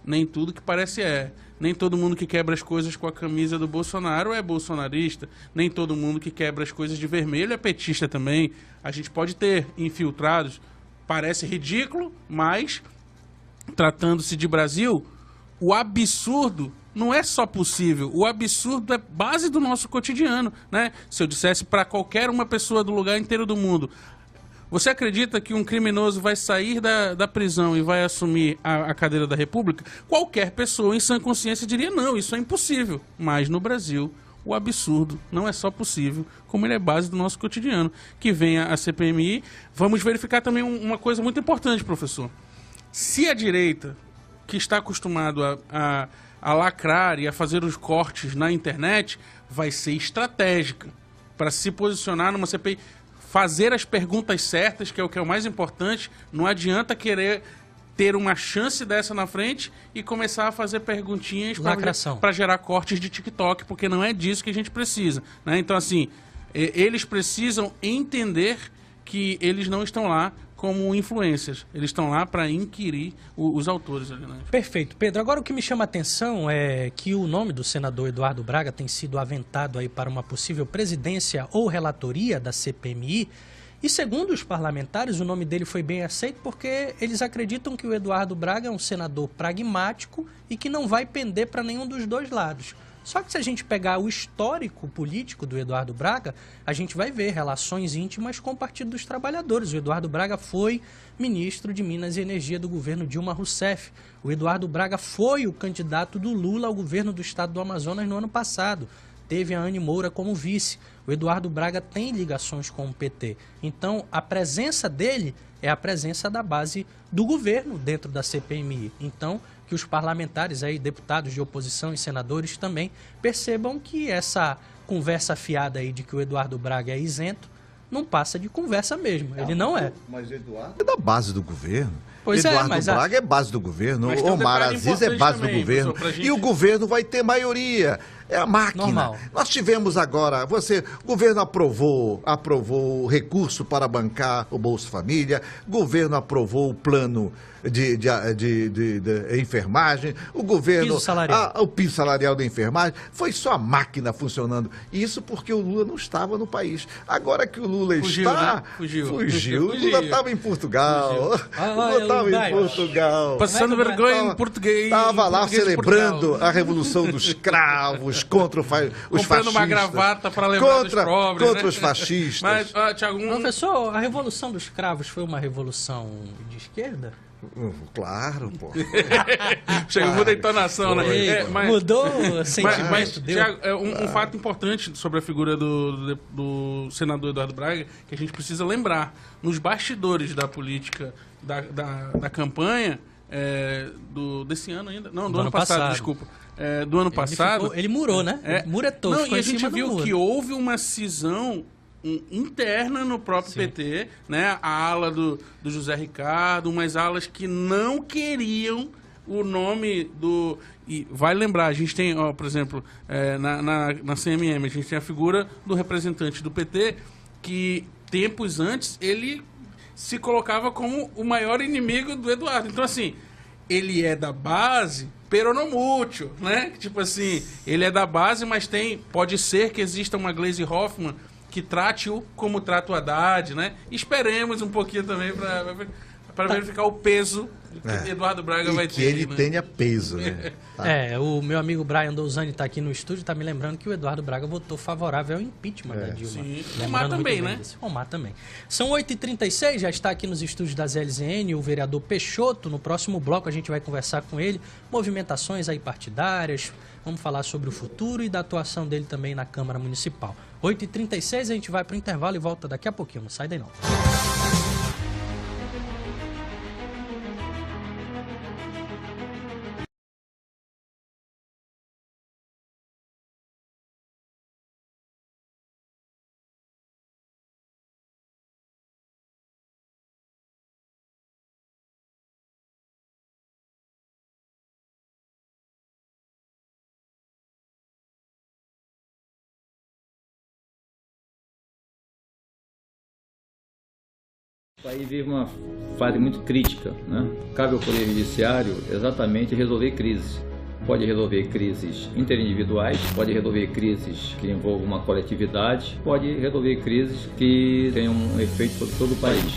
nem tudo que parece é. Nem todo mundo que quebra as coisas com a camisa do Bolsonaro é bolsonarista. Nem todo mundo que quebra as coisas de vermelho é petista também. A gente pode ter infiltrados. Parece ridículo, mas... tratando-se de Brasil, o absurdo não é só possível, o absurdo é base do nosso cotidiano, né? Se eu dissesse para qualquer uma pessoa do lugar inteiro do mundo, você acredita que um criminoso vai sair da prisão e vai assumir a cadeira da República? Qualquer pessoa em sã consciência diria, não, isso é impossível. Mas no Brasil, o absurdo não é só possível, como ele é base do nosso cotidiano. Que venha a CPMI, vamos verificar também uma coisa muito importante, professor. Se a direita, que está acostumado a lacrar e a fazer os cortes na internet, vai ser estratégica para se posicionar numa CPI, fazer as perguntas certas, que é o mais importante, não adianta querer ter uma chance dessa na frente e começar a fazer perguntinhas para gerar cortes de TikTok, porque não é disso que a gente precisa, né? Então, assim, eles precisam entender que eles não estão lá como influências. Eles estão lá para inquirir os autores. Ali, né? Perfeito. Pedro, agora o que me chama a atenção é que o nome do senador Eduardo Braga tem sido aventado aí para uma possível presidência ou relatoria da CPMI. E segundo os parlamentares, o nome dele foi bem aceito porque eles acreditam que o Eduardo Braga é um senador pragmático e que não vai pender para nenhum dos dois lados. Só que se a gente pegar o histórico político do Eduardo Braga, a gente vai ver relações íntimas com o Partido dos Trabalhadores. O Eduardo Braga foi ministro de Minas e Energia do governo Dilma Rousseff. O Eduardo Braga foi o candidato do Lula ao governo do estado do Amazonas no ano passado. Teve a Anny Moura como vice. O Eduardo Braga tem ligações com o PT. Então, a presença dele é a presença da base do governo dentro da CPMI. Então, que os parlamentares, aí, deputados de oposição e senadores também percebam que essa conversa fiada aí de que o Eduardo Braga é isento não passa de conversa mesmo. Ele não é. Mas o Eduardo é da base do governo. Pois Eduardo mas Braga é base do governo, o Omar Aziz é base do governo. E o governo vai ter maioria. É a máquina. Normal. Nós tivemos agora, o governo aprovou o recurso para bancar o Bolsa Família, o governo aprovou o plano de enfermagem, o governo... Piso salarial. O piso salarial da enfermagem. Foi só a máquina funcionando. Isso porque o Lula não estava no país. Agora que o Lula está... Né? Fugiu. O Lula estava em Portugal. Lula estava em Portugal. Passando vergonha em português. Estava lá celebrando a Revolução dos Cravos contra os comprando fascistas. Uma gravata para lembrar dos pobres, contra né? os fascistas. Mas, Thiago, Professor, a Revolução dos Cravos foi uma revolução de esquerda? Claro, pô. Chega, muda a entonação, né? Mudou o sentimento. Mas Thiago, um fato importante sobre a figura do senador Eduardo Braga, que a gente precisa lembrar. Nos bastidores da política da campanha, desse ano ainda. Não, do ano passado, desculpa. Do ano passado. Ele murou, né? Muretou. Não, e a gente viu que houve uma cisão interna no próprio PT, né? A ala do José Ricardo, umas alas que não queriam o nome E vai lembrar, a gente tem, por exemplo, na CMM, a gente tem a figura do representante do PT, que tempos antes ele se colocava como o maior inimigo do Eduardo. Então, assim, ele é da base... peronomútil, né? Tipo assim, ele é da base, mas pode ser que exista uma Gleisi Hoffmann que trate-o como trata o Haddad, né? Esperemos um pouquinho também para verificar o peso que Eduardo Braga vai ter. Que ele tenha peso, né? Tá. O meu amigo Brian Douzani está aqui no estúdio, está me lembrando que o Eduardo Braga votou favorável ao impeachment da Dilma. Sim. O Omar também, né? O Omar também. São 8h36, já está aqui nos estúdios da ZLZN o vereador Peixoto. No próximo bloco a gente vai conversar com ele. Movimentações aí partidárias, vamos falar sobre o futuro e da atuação dele também na Câmara Municipal. 8h36, a gente vai para o intervalo e volta daqui a pouquinho. Não sai daí não. O país vive uma fase muito crítica, né? Cabe ao Poder Judiciário exatamente resolver crises. Pode resolver crises interindividuais, pode resolver crises que envolvam uma coletividade, pode resolver crises que tenham um efeito sobre todo o país.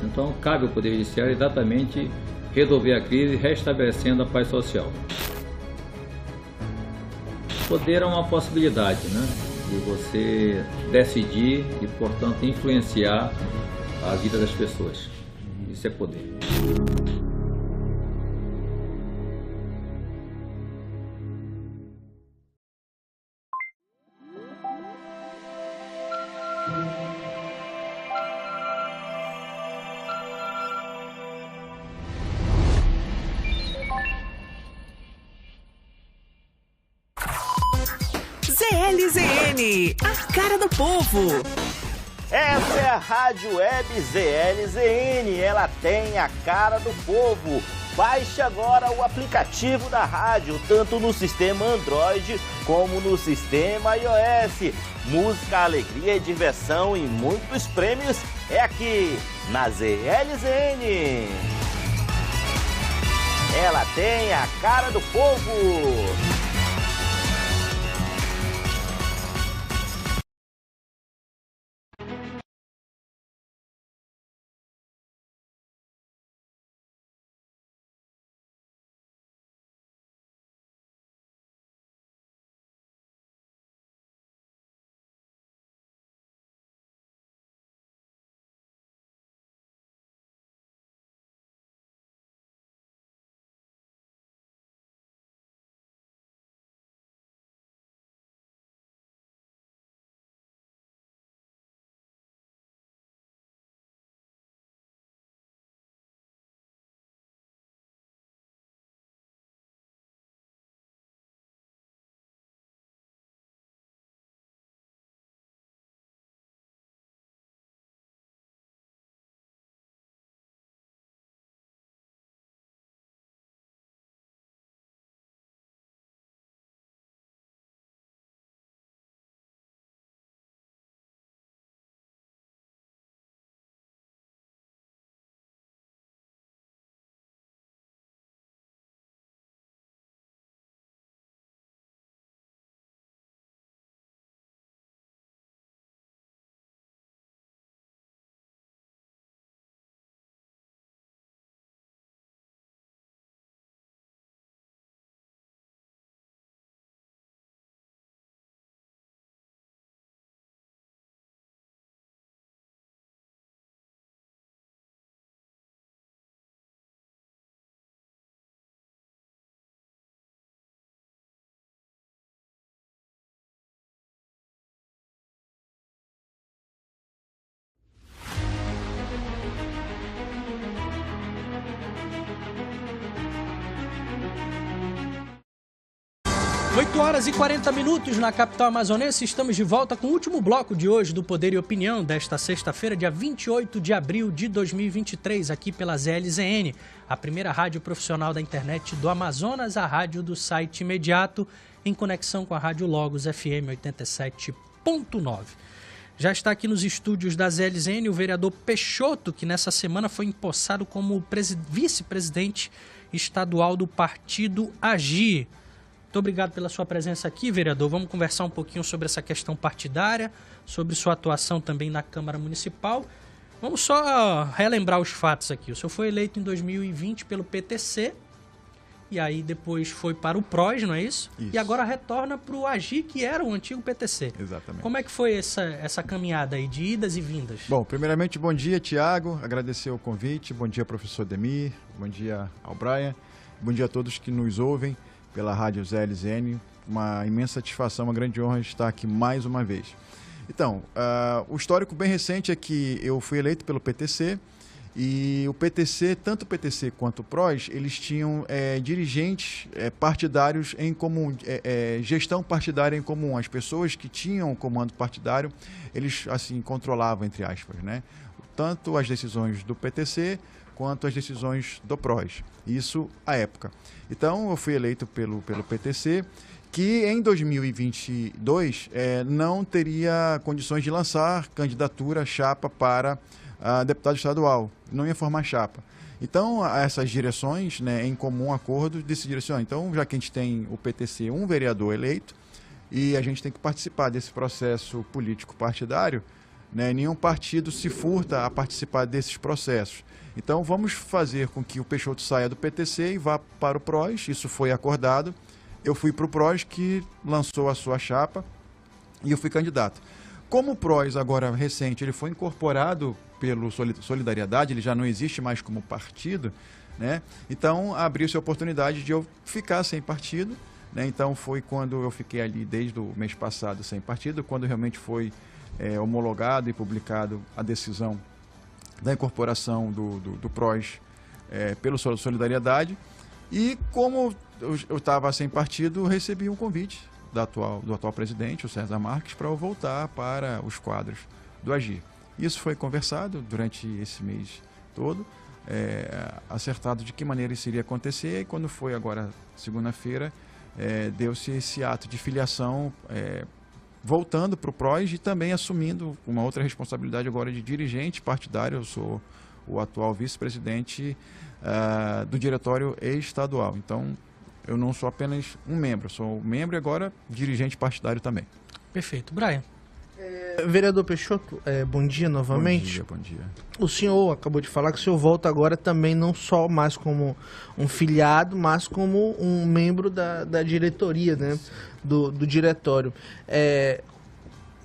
Então, cabe ao Poder Judiciário exatamente resolver a crise, restabelecendo a paz social. O poder é uma possibilidade, né? De você decidir e, portanto, influenciar a vida das pessoas. Isso é poder. ZLZN, a cara do povo. Essa é a Rádio Web ZLZN, ela tem a cara do povo. Baixe agora o aplicativo da rádio, tanto no sistema Android como no sistema iOS. Música, alegria, diversão e muitos prêmios é aqui na ZLZN. Ela tem a cara do povo. 8h40 na capital amazonense, estamos de volta com o último bloco de hoje do Poder e Opinião, desta sexta-feira, dia 28 de abril de 2023, aqui pela ZLZN, a primeira rádio profissional da internet do Amazonas, a rádio do site imediato, em conexão com a Rádio Logos FM 87.9. Já está aqui nos estúdios da ZLZN o vereador Peixoto, que nessa semana foi empossado como vice-presidente estadual do partido Agir. Muito obrigado pela sua presença aqui, vereador. Vamos conversar um pouquinho sobre essa questão partidária, sobre sua atuação também na Câmara Municipal. Vamos só relembrar os fatos aqui. O senhor foi eleito em 2020 pelo PTC, e aí depois foi para o PROS, não é isso? E agora retorna para o AGIR, que era o antigo PTC. Exatamente. Como é que foi essa caminhada aí de idas e vindas? Bom, primeiramente, bom dia, Tiago. Agradecer o convite. Bom dia, professor Demir. Bom dia ao Brian. Bom dia a todos que nos ouvem pela Rádio ZLZN. Uma imensa satisfação, uma grande honra estar aqui mais uma vez. Então, o histórico bem recente é que eu fui eleito pelo PTC e o PTC, tanto o PTC quanto o PROS, eles tinham dirigentes partidários em comum, gestão partidária em comum. As pessoas que tinham o comando partidário, eles assim controlavam, entre aspas, né? Tanto as decisões do PTC quanto as decisões do PROS. Isso à época. Então, eu fui eleito pelo PTC, que em 2022 não teria condições de lançar candidatura, chapa para deputado estadual, não ia formar chapa. Então, essas direções, né, em comum acordo, decidiram. Então, já que a gente tem o PTC, um vereador eleito, e a gente tem que participar desse processo político partidário, né, nenhum partido se furta a participar desses processos. Então, vamos fazer com que o Peixoto saia do PTC e vá para o PROS, isso foi acordado. Eu fui para o PROS, que lançou a sua chapa, e eu fui candidato. Como o PROS, agora recente, ele foi incorporado pelo Solidariedade, ele já não existe mais como partido, né? Então abriu-se a oportunidade de eu ficar sem partido, né? Então foi quando eu fiquei ali desde o mês passado sem partido, quando realmente foi homologado e publicado a decisão da incorporação do PROS pelo Solidariedade. E como eu estava sem partido, recebi um convite do atual presidente, o César Marques, para eu voltar para os quadros do AGIR. Isso foi conversado durante esse mês todo, acertado de que maneira isso iria acontecer, e quando foi agora segunda-feira, deu-se esse ato de filiação, voltando para o PROS e também assumindo uma outra responsabilidade agora de dirigente partidário. Eu sou o atual vice-presidente do diretório estadual. Então, eu não sou apenas um membro, sou membro e agora dirigente partidário também. Perfeito. Brian. Vereador Peixoto, bom dia novamente. Bom dia. O senhor acabou de falar que o senhor volta agora também não só mais como um filiado, mas como um membro da diretoria, né, do diretório.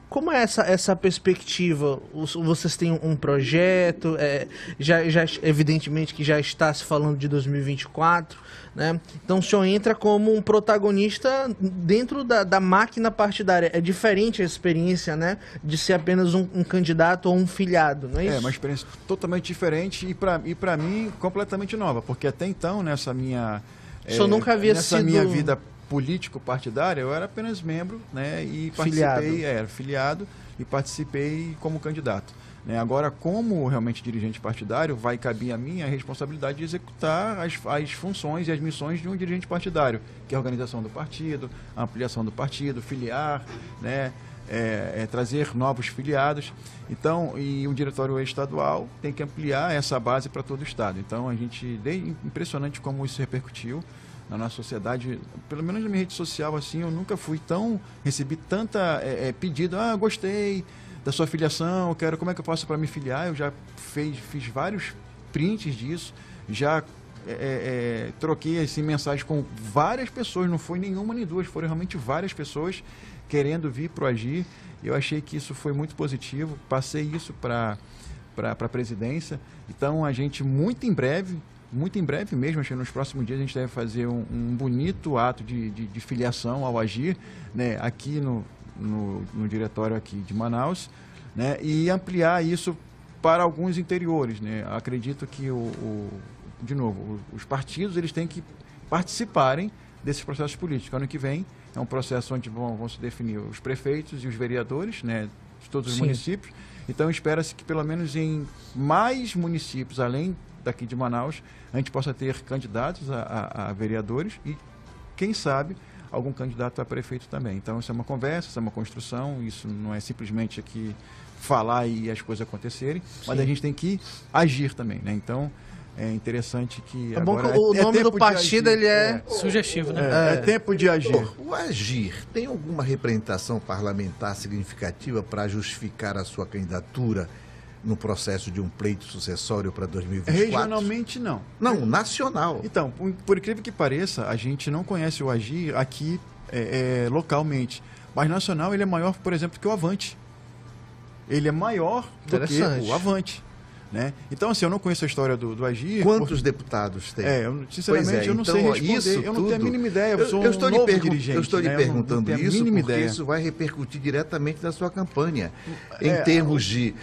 Como é essa perspectiva? Vocês têm um projeto, já evidentemente que já está se falando de 2024, né? Então o senhor entra como um protagonista dentro da máquina partidária. É diferente a experiência, né, de ser apenas um candidato ou um filiado, não é isso? É uma experiência totalmente diferente e para mim completamente nova, porque até então nessa minha o senhor nunca havia nessa minha vida político-partidária, eu era apenas membro, né, e participei, era filiado e participei como candidato. Né? Agora, como realmente dirigente partidário, vai caber a mim a responsabilidade de executar as funções e as missões de um dirigente partidário, que é a organização do partido, a ampliação do partido, filiar, né, trazer novos filiados. Então, e um diretório estadual tem que ampliar essa base para todo o estado. Então, impressionante como isso repercutiu na nossa sociedade, pelo menos na minha rede social, assim, eu nunca recebi tanta pedido, gostei da sua filiação, como é que eu faço para me filiar? Eu já fiz vários prints disso, já troquei assim, mensagens com várias pessoas, não foi nenhuma nem duas, foram realmente várias pessoas querendo vir para o AGIR. Eu achei que isso foi muito positivo, passei isso para a presidência. Então a gente muito em breve mesmo, acho que nos próximos dias a gente deve fazer um bonito ato de filiação ao AGIR, né, aqui no diretório aqui de Manaus, né, e ampliar isso para alguns interiores, né. Acredito que de novo, os partidos eles têm que participarem desses processos políticos. Ano que vem é um processo onde vão se definir os prefeitos e os vereadores, né, de todos os municípios. Então espera-se que pelo menos em mais municípios, além daqui de Manaus, a gente possa ter candidatos a vereadores e, quem sabe, algum candidato a prefeito também. Então, isso é uma conversa, isso é uma construção, isso não é simplesmente aqui falar e as coisas acontecerem, mas a gente tem que agir também, né? Então, é interessante que é agora... Bom que o nome do partido, ele é sugestivo, né? É tempo de agir. O AGIR tem alguma representação parlamentar significativa para justificar a sua candidatura no processo de um pleito sucessório para 2024? Regionalmente, não. Não, nacional. Então, por incrível que pareça, a gente não conhece o AGI aqui localmente. Mas nacional ele é maior, por exemplo, que o Avante. Ele é maior do que o Avante. Né? Então, assim, eu não conheço a história do AGI. Quantos deputados tem? Sinceramente, eu não sei responder. Isso eu não tenho a mínima ideia. Eu sou estou um novo dirigente. Eu estou lhe perguntando isso porque ideia. isso vai repercutir diretamente na sua campanha. Em termos de...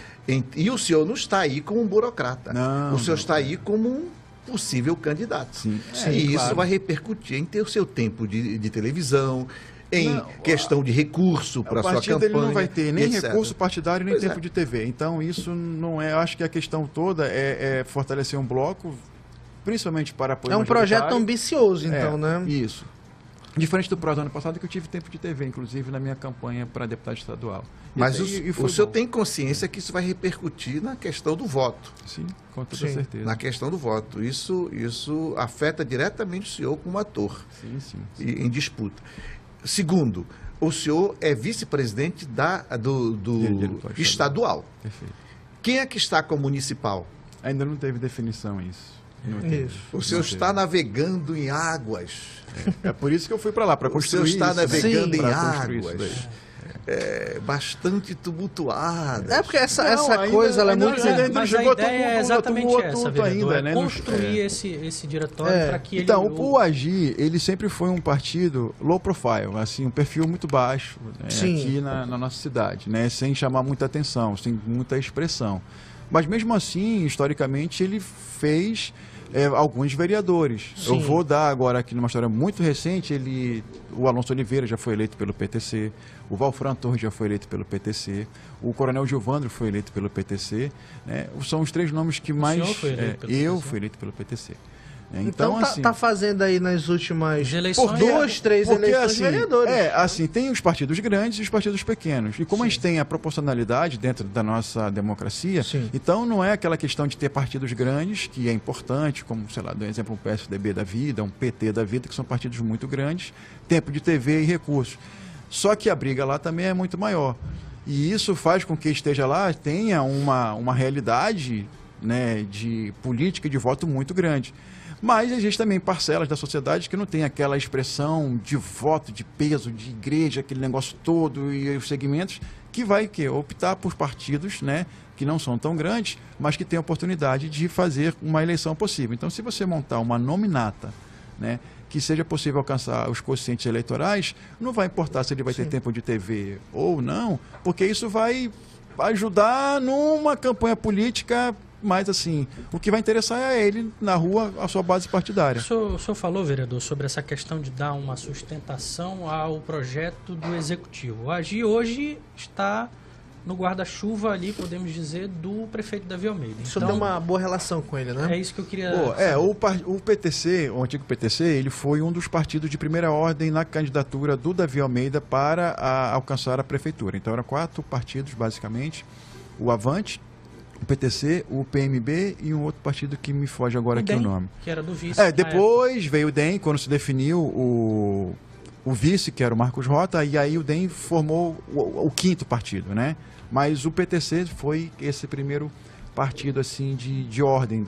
E o senhor não está aí como um burocrata. O senhor está aí como um possível candidato. Sim. E isso vai repercutir em ter o seu tempo de televisão, em questão de recurso para a sua campanha. O partido não vai ter nem etc. recurso partidário, nem tempo de TV. Então, isso não é... Eu acho que a questão toda é fortalecer um bloco, principalmente para apoio É um projeto ambicioso, então, né? Isso. Diferente do PROS do ano passado, que eu tive tempo de TV, inclusive, na minha campanha para deputado estadual. Mas o senhor tem consciência que isso vai repercutir na questão do voto? Sim, com toda certeza. Na questão do voto. Isso afeta diretamente o senhor como ator. Sim. Em disputa. Segundo, o senhor é vice-presidente do estadual. Perfeito. Quem é que está com o municipal? Ainda não teve definição isso. O senhor está navegando em águas. É por isso que eu fui para lá, para construir. O senhor está navegando em águas. Bastante tumultuadas. É porque essa coisa ela é muito... Mas a ideia é exatamente essa, vereador, ainda, construir esse diretório para que Então, o AGI, ele sempre foi um partido low profile, assim, um perfil muito baixo, né, aqui na nossa cidade, né, sem chamar muita atenção, sem muita expressão. Mas mesmo assim, historicamente, ele fez alguns vereadores. Sim. Eu vou dar agora aqui numa história muito recente, o Alonso Oliveira já foi eleito pelo PTC, o Valfran Torres já foi eleito pelo PTC, o Coronel Gilvandro foi eleito pelo PTC, né? São os 3 nomes que mais... Eu fui eleito pelo PTC. Então assim, tá fazendo aí nas últimas eleições, 2, 3 eleições de vereadores. Assim, tem os partidos grandes e os partidos pequenos. E como a gente tem a proporcionalidade dentro da nossa democracia, então não é aquela questão de ter partidos grandes, que é importante, como, sei lá, do exemplo, um PSDB da vida, um PT da vida, que são partidos muito grandes, tempo de TV e recursos. Só que a briga lá também é muito maior. E isso faz com que esteja lá, tenha uma realidade, né, de política e de voto muito grande. Mas existe também parcelas da sociedade que não tem aquela expressão de voto, de peso, de igreja, aquele negócio todo e os segmentos, que vai optar por partidos, né, que não são tão grandes, mas que têm a oportunidade de fazer uma eleição possível. Então, se você montar uma nominata, né, que seja possível alcançar os quocientes eleitorais, não vai importar se ele vai ter tempo de TV ou não, porque isso vai ajudar numa campanha política. Mas, assim, o que vai interessar é ele, na rua, a sua base partidária. O senhor falou, vereador, sobre essa questão de dar uma sustentação ao projeto do Executivo. O AGI hoje está no guarda-chuva ali, podemos dizer, do prefeito Davi Almeida. O senhor tem uma boa relação com ele, né? É isso que eu queria... O PTC, o antigo PTC, ele foi um dos partidos de primeira ordem na candidatura do Davi Almeida para alcançar a prefeitura. Então, eram 4 partidos, basicamente. O Avante, o PTC, o PMB e um outro partido que me foge agora aqui o nome. Que era do vice. Depois veio o DEM, quando se definiu o vice, que era o Marcos Rota, e aí o DEM formou o 5º partido, né? Mas o PTC foi esse primeiro partido, assim, de ordem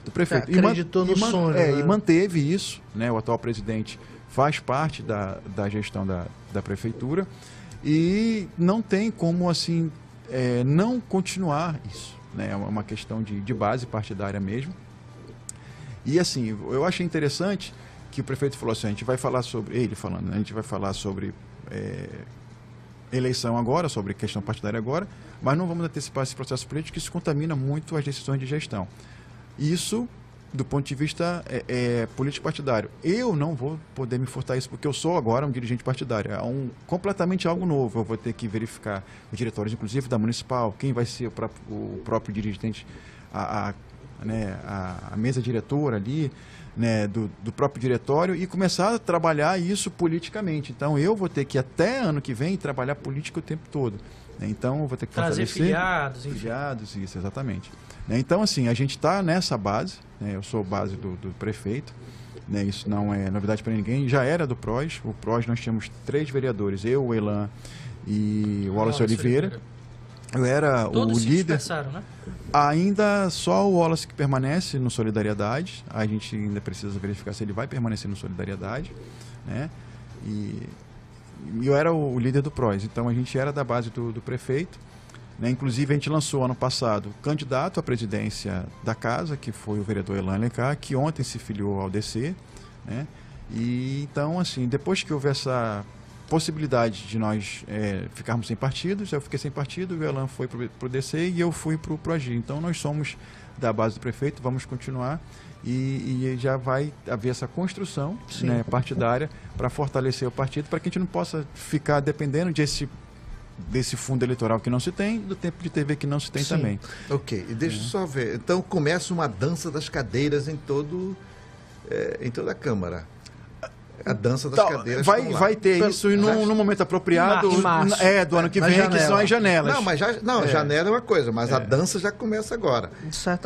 do prefeito. Acreditou no sonho, né? E manteve isso, né? O atual presidente faz parte da gestão da prefeitura e não tem como, assim, não continuar isso. É uma questão de base partidária mesmo. E assim, eu achei interessante que o prefeito falou assim, a gente vai falar sobre eleição agora, sobre questão partidária agora, mas não vamos antecipar esse processo político, que isso contamina muito as decisões de gestão. Isso, do ponto de vista político partidário. Eu não vou poder me furtar isso, porque eu sou agora um dirigente partidário. É completamente algo novo. Eu vou ter que verificar os diretórios, inclusive da municipal, quem vai ser o próprio dirigente, a mesa diretora ali, né, do próprio diretório, e começar a trabalhar isso politicamente. Então, eu vou ter que, até ano que vem, trabalhar política o tempo todo. Então, eu vou ter que trazer filiados. Filiados, isso, exatamente. Então, assim, a gente está nessa base, né, eu sou base do prefeito, né, isso não é novidade para ninguém, já era do PROS. O PROS nós tínhamos 3 vereadores, eu, o Elan e o Wallace Oliveira. Eu era Todos o se líder. dispersaram, né? Ainda só o Wallace que permanece no Solidariedade. A gente ainda precisa verificar se ele vai permanecer no Solidariedade, né? E eu era o líder do PROS, então a gente era da base do prefeito, né? Inclusive a gente lançou ano passado o candidato à presidência da casa, que foi o vereador Elan Alencar, que ontem se filiou ao DC, né? E então, assim, depois que houve essa possibilidade de nós ficarmos sem partidos, eu fiquei sem partido, o Elan foi para o DC e eu fui para o PROAGIR. Então nós somos da base do prefeito, vamos continuar e já vai haver essa construção, né, partidária para fortalecer o partido, para que a gente não possa ficar dependendo desse fundo eleitoral que não se tem, do tempo de TV que não se tem também. Ok, e deixa eu só ver. Então começa uma dança das cadeiras em toda a Câmara. A dança das cadeiras. Vai ter isso no momento apropriado em março. Do ano que vem, que são as janelas. Não, mas janela é uma coisa, mas a dança já começa agora.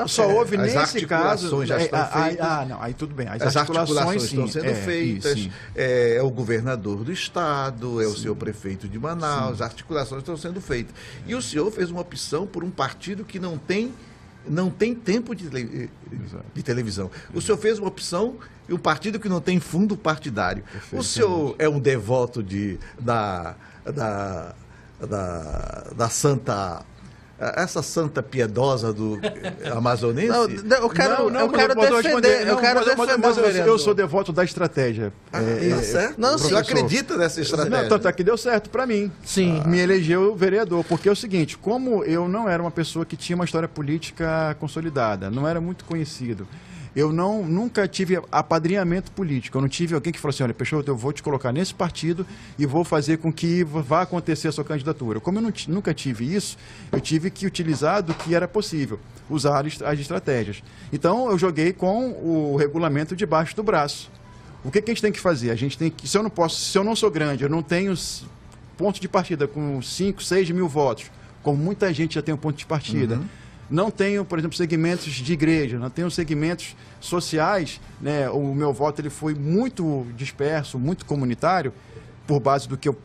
Só houve as nesse caso. Já estão feitas. Aí tudo bem. As articulações estão sendo feitas. Isso, é o governador do estado, o seu prefeito de Manaus, as articulações estão sendo feitas. E o senhor fez uma opção por um partido que não tem tempo de televisão. O senhor fez uma opção e um partido que não tem fundo partidário. O senhor é um devoto da santa... Essa santa piedosa do amazonense? Eu quero defender eu sou devoto da estratégia. Tá certo. Não, o senhor acredita nessa estratégia? Não, tanto é que deu certo para mim. Sim. Me elegeu vereador, porque é o seguinte, como eu não era uma pessoa que tinha uma história política consolidada, não era muito conhecido, eu nunca tive apadrinhamento político. Eu não tive alguém que falou assim, olha, Peixoto, eu vou te colocar nesse partido e vou fazer com que vá acontecer a sua candidatura. Como eu nunca tive isso, eu tive que utilizar do que era possível, usar as estratégias. Então, eu joguei com o regulamento debaixo do braço. O que a gente tem que fazer? A gente tem que, se eu não sou grande, eu não tenho ponto de partida com 5, 6 mil votos, como muita gente já tem um ponto de partida. Não tenho, por exemplo, segmentos de igreja, não tenho segmentos sociais, né? O meu voto ele foi muito disperso, muito comunitário, por base do que eu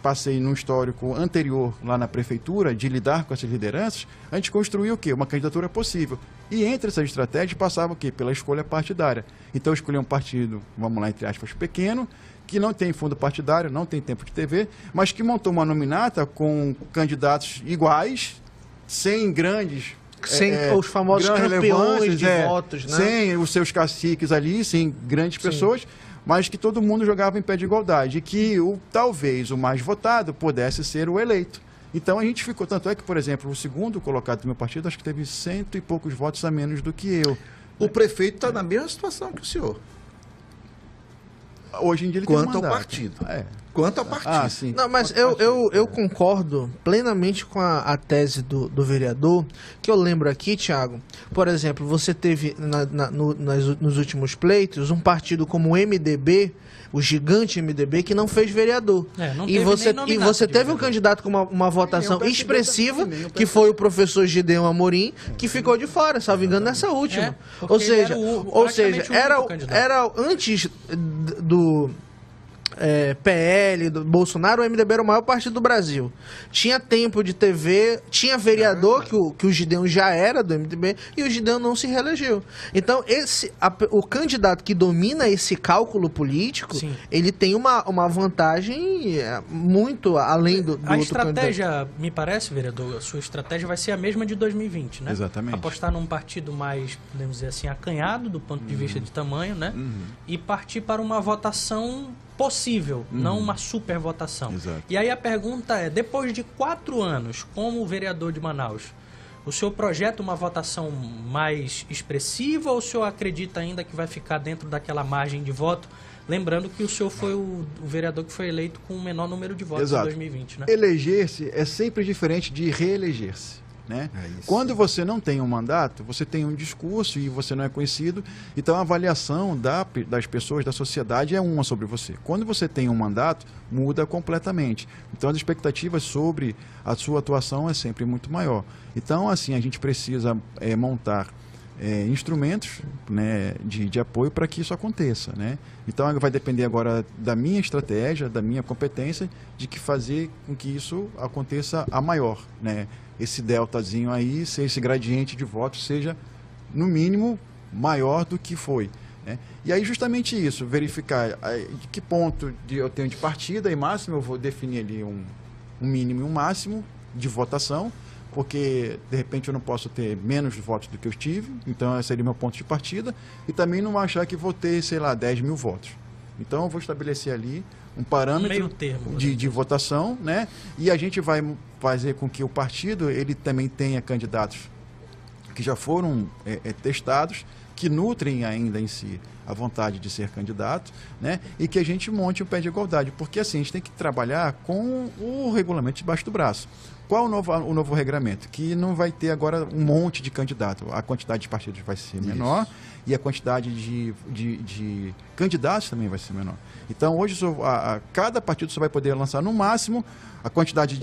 passei no histórico anterior lá na prefeitura, de lidar com essas lideranças. A gente construiu o quê? Uma candidatura possível. E entre essas estratégias passava o quê? Pela escolha partidária. Então eu escolhi um partido, vamos lá, entre aspas, pequeno, que não tem fundo partidário, não tem tempo de TV, mas que montou uma nominata com candidatos iguais, sem grandes... Sem os famosos campeões de votos, né? Sem os seus caciques ali, sem grandes pessoas, mas que todo mundo jogava em pé de igualdade. E que talvez o mais votado pudesse ser o eleito. Então a gente ficou... Tanto é que, por exemplo, o segundo colocado do meu partido, acho que teve 100 e poucos votos a menos do que eu. O prefeito está na mesma situação que o senhor. Hoje em dia ele tem Quanto ao partido. Quanto ao partido. Sim. Não, mas eu concordo plenamente com a tese do vereador, que eu lembro aqui, Thiago, por exemplo, você teve nos últimos pleitos um partido como o MDB, o gigante MDB, que não fez vereador. E você teve um candidato com uma votação expressiva, que foi o professor Gideon Amorim, que ficou de fora, salvo engano, nessa última. Ou seja, era antes do PL, do Bolsonaro, o MDB era o maior partido do Brasil. Tinha tempo de TV, tinha vereador, que o Gideon já era do MDB, e o Gideon não se reelegeu. Então, o candidato que domina esse cálculo político, ele tem uma vantagem muito além do outro estratégia, candidato. Me parece, vereador, a sua estratégia vai ser a mesma de 2020, né? Exatamente. Apostar num partido mais, podemos dizer assim, acanhado do ponto de vista de tamanho, né? E partir para uma votação possível, não uma super votação. Exato. E aí a pergunta é, depois de 4 anos como vereador de Manaus, o senhor projeta uma votação mais expressiva ou o senhor acredita ainda que vai ficar dentro daquela margem de voto? Lembrando que o senhor foi o vereador que foi eleito com o menor número de votos em 2020, né? Eleger-se é sempre diferente de reeleger-se. Né? Quando você não tem um mandato, você tem um discurso e você não é conhecido, então a avaliação das pessoas, da sociedade é uma sobre você. Quando você tem um mandato, muda completamente. Então as expectativas sobre a sua atuação é sempre muito maior. Então, assim, a gente precisa montar instrumentos, né, de apoio para que isso aconteça, né? Então vai depender agora da minha estratégia, da minha competência, de que fazer com que isso aconteça a maior, né? Esse deltazinho aí, esse gradiente de votos seja, no mínimo, maior do que foi, né? E aí justamente isso, verificar de que ponto eu tenho de partida e máximo, eu vou definir ali um mínimo e um máximo de votação, porque de repente eu não posso ter menos votos do que eu tive, então esse seria o meu ponto de partida, e também não achar que vou ter, sei lá, 10 mil votos. Então eu vou estabelecer ali um parâmetro meio termo, de votação, né? E a gente vai fazer com que o partido ele também tenha candidatos que já foram testados, que nutrem ainda em si a vontade de ser candidato, né? E que a gente monte o pé de igualdade, porque assim, a gente tem que trabalhar com o regulamento debaixo do braço. Qual o novo regramento? Que não vai ter agora um monte de candidato. A quantidade de partidos vai ser menor e a quantidade de candidatos também vai ser menor. Então, hoje, cada partido só vai poder lançar no máximo a quantidade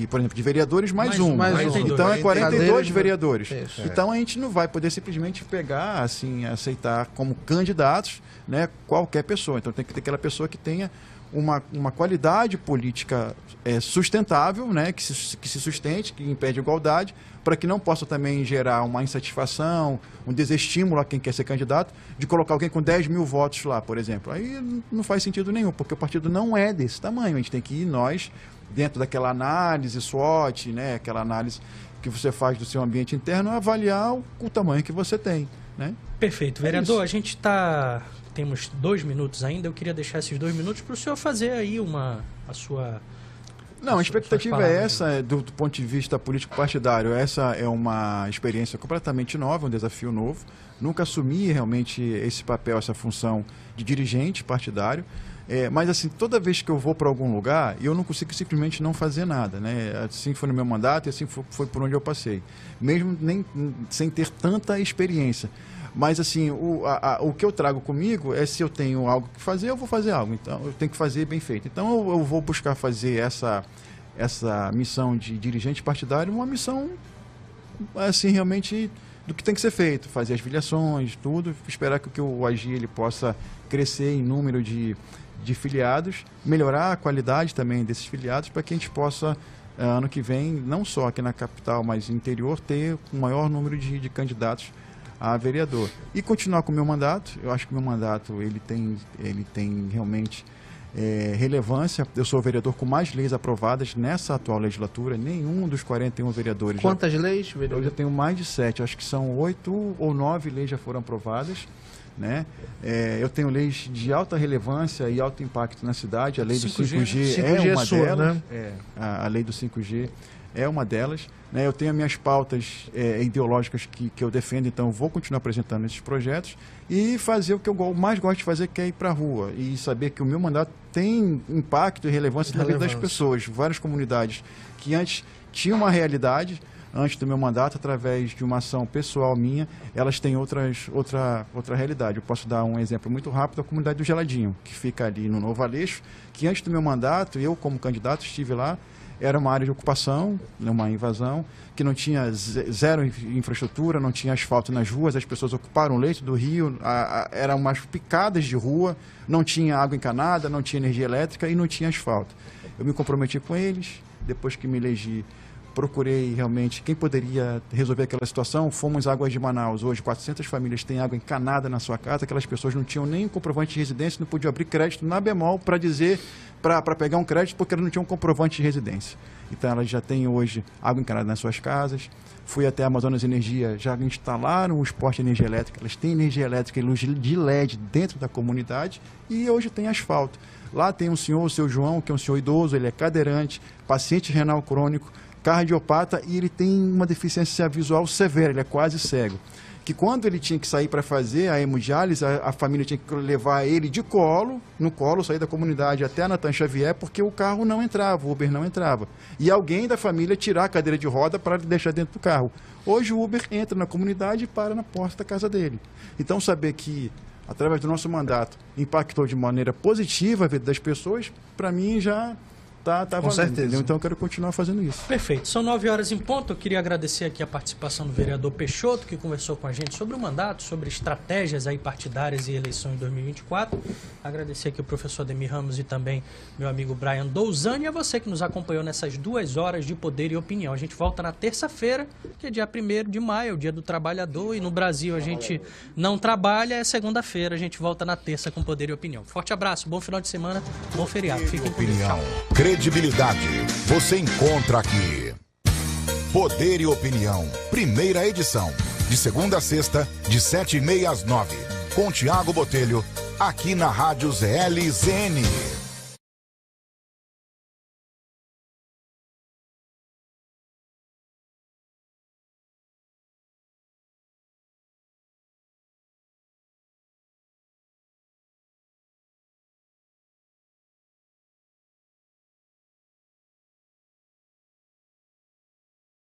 por exemplo, de vereadores mais um. Então, é 42 vereadores. Isso. Então, a gente não vai poder simplesmente pegar, assim, aceitar como candidatos, né, qualquer pessoa. Então, tem que ter aquela pessoa que tenha uma qualidade política sustentável, né, que se sustente, que impede a igualdade, para que não possa também gerar uma insatisfação, um desestímulo a quem quer ser candidato, de colocar alguém com 10 mil votos lá, por exemplo. Aí não faz sentido nenhum, porque o partido não é desse tamanho. A gente tem que ir, nós, dentro daquela análise SWOT, né, aquela análise que você faz do seu ambiente interno, avaliar o tamanho que você tem, né? Perfeito. Vereador, a gente temos 2 minutos ainda, eu queria deixar esses 2 minutos para o senhor fazer aí a sua... Não, a expectativa é essa, do ponto de vista político-partidário. Essa é uma experiência completamente nova, um desafio novo. Nunca assumi realmente esse papel, essa função de dirigente partidário. Mas, assim, toda vez que eu vou para algum lugar, eu não consigo simplesmente não fazer nada, né? Assim foi no meu mandato e assim foi por onde eu passei. Mesmo sem ter tanta experiência. Mas, assim, o que eu trago comigo é, se eu tenho algo que fazer, eu vou fazer algo. Então, eu tenho que fazer bem feito. Então, eu vou buscar fazer essa missão de dirigente partidário, uma missão, assim, realmente do que tem que ser feito. Fazer as filiações, tudo. Esperar que o AGI ele possa crescer em número de filiados, melhorar a qualidade também desses filiados, para que a gente possa, ano que vem, não só aqui na capital, mas no interior, ter um maior número de candidatos a vereador. E continuar com o meu mandato. Eu acho que o meu mandato ele tem realmente relevância. Eu sou o vereador com mais leis aprovadas nessa atual legislatura. Nenhum dos 41 vereadores... Quantas leis, vereador? Eu já tenho mais de 7. Acho que são 8 ou 9 leis já foram aprovadas, né? Eu tenho leis de alta relevância e alto impacto na cidade. A lei do 5G é uma delas. Né? A lei do 5G é uma delas, né? Eu tenho as minhas pautas ideológicas que eu defendo, então eu vou continuar apresentando esses projetos e fazer o que eu mais gosto de fazer, que é ir para a rua e saber que o meu mandato tem impacto e relevância na vida das pessoas. Várias comunidades que antes tinham uma realidade, antes do meu mandato, através de uma ação pessoal minha, elas têm outra realidade. Eu posso dar um exemplo muito rápido, a comunidade do Geladinho, que fica ali no Novo Aleixo, que antes do meu mandato, eu como candidato estive lá, era uma área de ocupação, uma invasão, que não tinha zero infraestrutura, não tinha asfalto nas ruas, as pessoas ocuparam o leito do rio, eram umas picadas de rua, não tinha água encanada, não tinha energia elétrica e não tinha asfalto. Eu me comprometi com eles, depois que me elegi, procurei realmente quem poderia resolver aquela situação. Fomos Águas de Manaus. Hoje, 400 famílias têm água encanada na sua casa. Aquelas pessoas não tinham nem comprovante de residência, não podiam abrir crédito na Bemol para dizer, para pegar um crédito, porque elas não tinham comprovante de residência. Então, elas já têm hoje água encanada nas suas casas. Fui até a Amazonas Energia, já instalaram o esporte de energia elétrica. Elas têm energia elétrica e luz de LED dentro da comunidade e hoje tem asfalto. Lá tem um senhor, o seu João, que é um senhor idoso, ele é cadeirante, paciente renal crônico, cardiopata, e ele tem uma deficiência visual severa, ele é quase cego. Que quando ele tinha que sair para fazer a hemodiálise, a família tinha que levar ele de colo, no colo, sair da comunidade até a Natan Xavier, porque o carro não entrava, o Uber não entrava. E alguém da família tirar a cadeira de roda para deixar dentro do carro. Hoje o Uber entra na comunidade e para na porta da casa dele. Então saber que, através do nosso mandato, impactou de maneira positiva a vida das pessoas, para mim já tá valendo, certeza. entendeu? Então eu quero continuar fazendo isso. Perfeito. São 9h em ponto. Eu queria agradecer aqui a participação do vereador Peixoto, que conversou com a gente sobre o mandato, sobre estratégias aí partidárias e eleição em 2024. Agradecer aqui o professor Ademir Ramos e também meu amigo Brian Douzani, e a você que nos acompanhou nessas 2 horas de Poder e Opinião. A gente volta na terça-feira, que é dia 1º de maio, o dia do trabalhador, e no Brasil a gente não trabalha, é segunda-feira, a gente volta na terça com Poder e Opinião. Forte abraço, bom final de semana, bom feriado. Fiquem com Deus. Opinião. Credibilidade. Você encontra aqui. Poder e Opinião. Primeira edição. De segunda a sexta, de 7h30 às 9h. Com Tiago Botelho, aqui na Rádio ZL-ZN.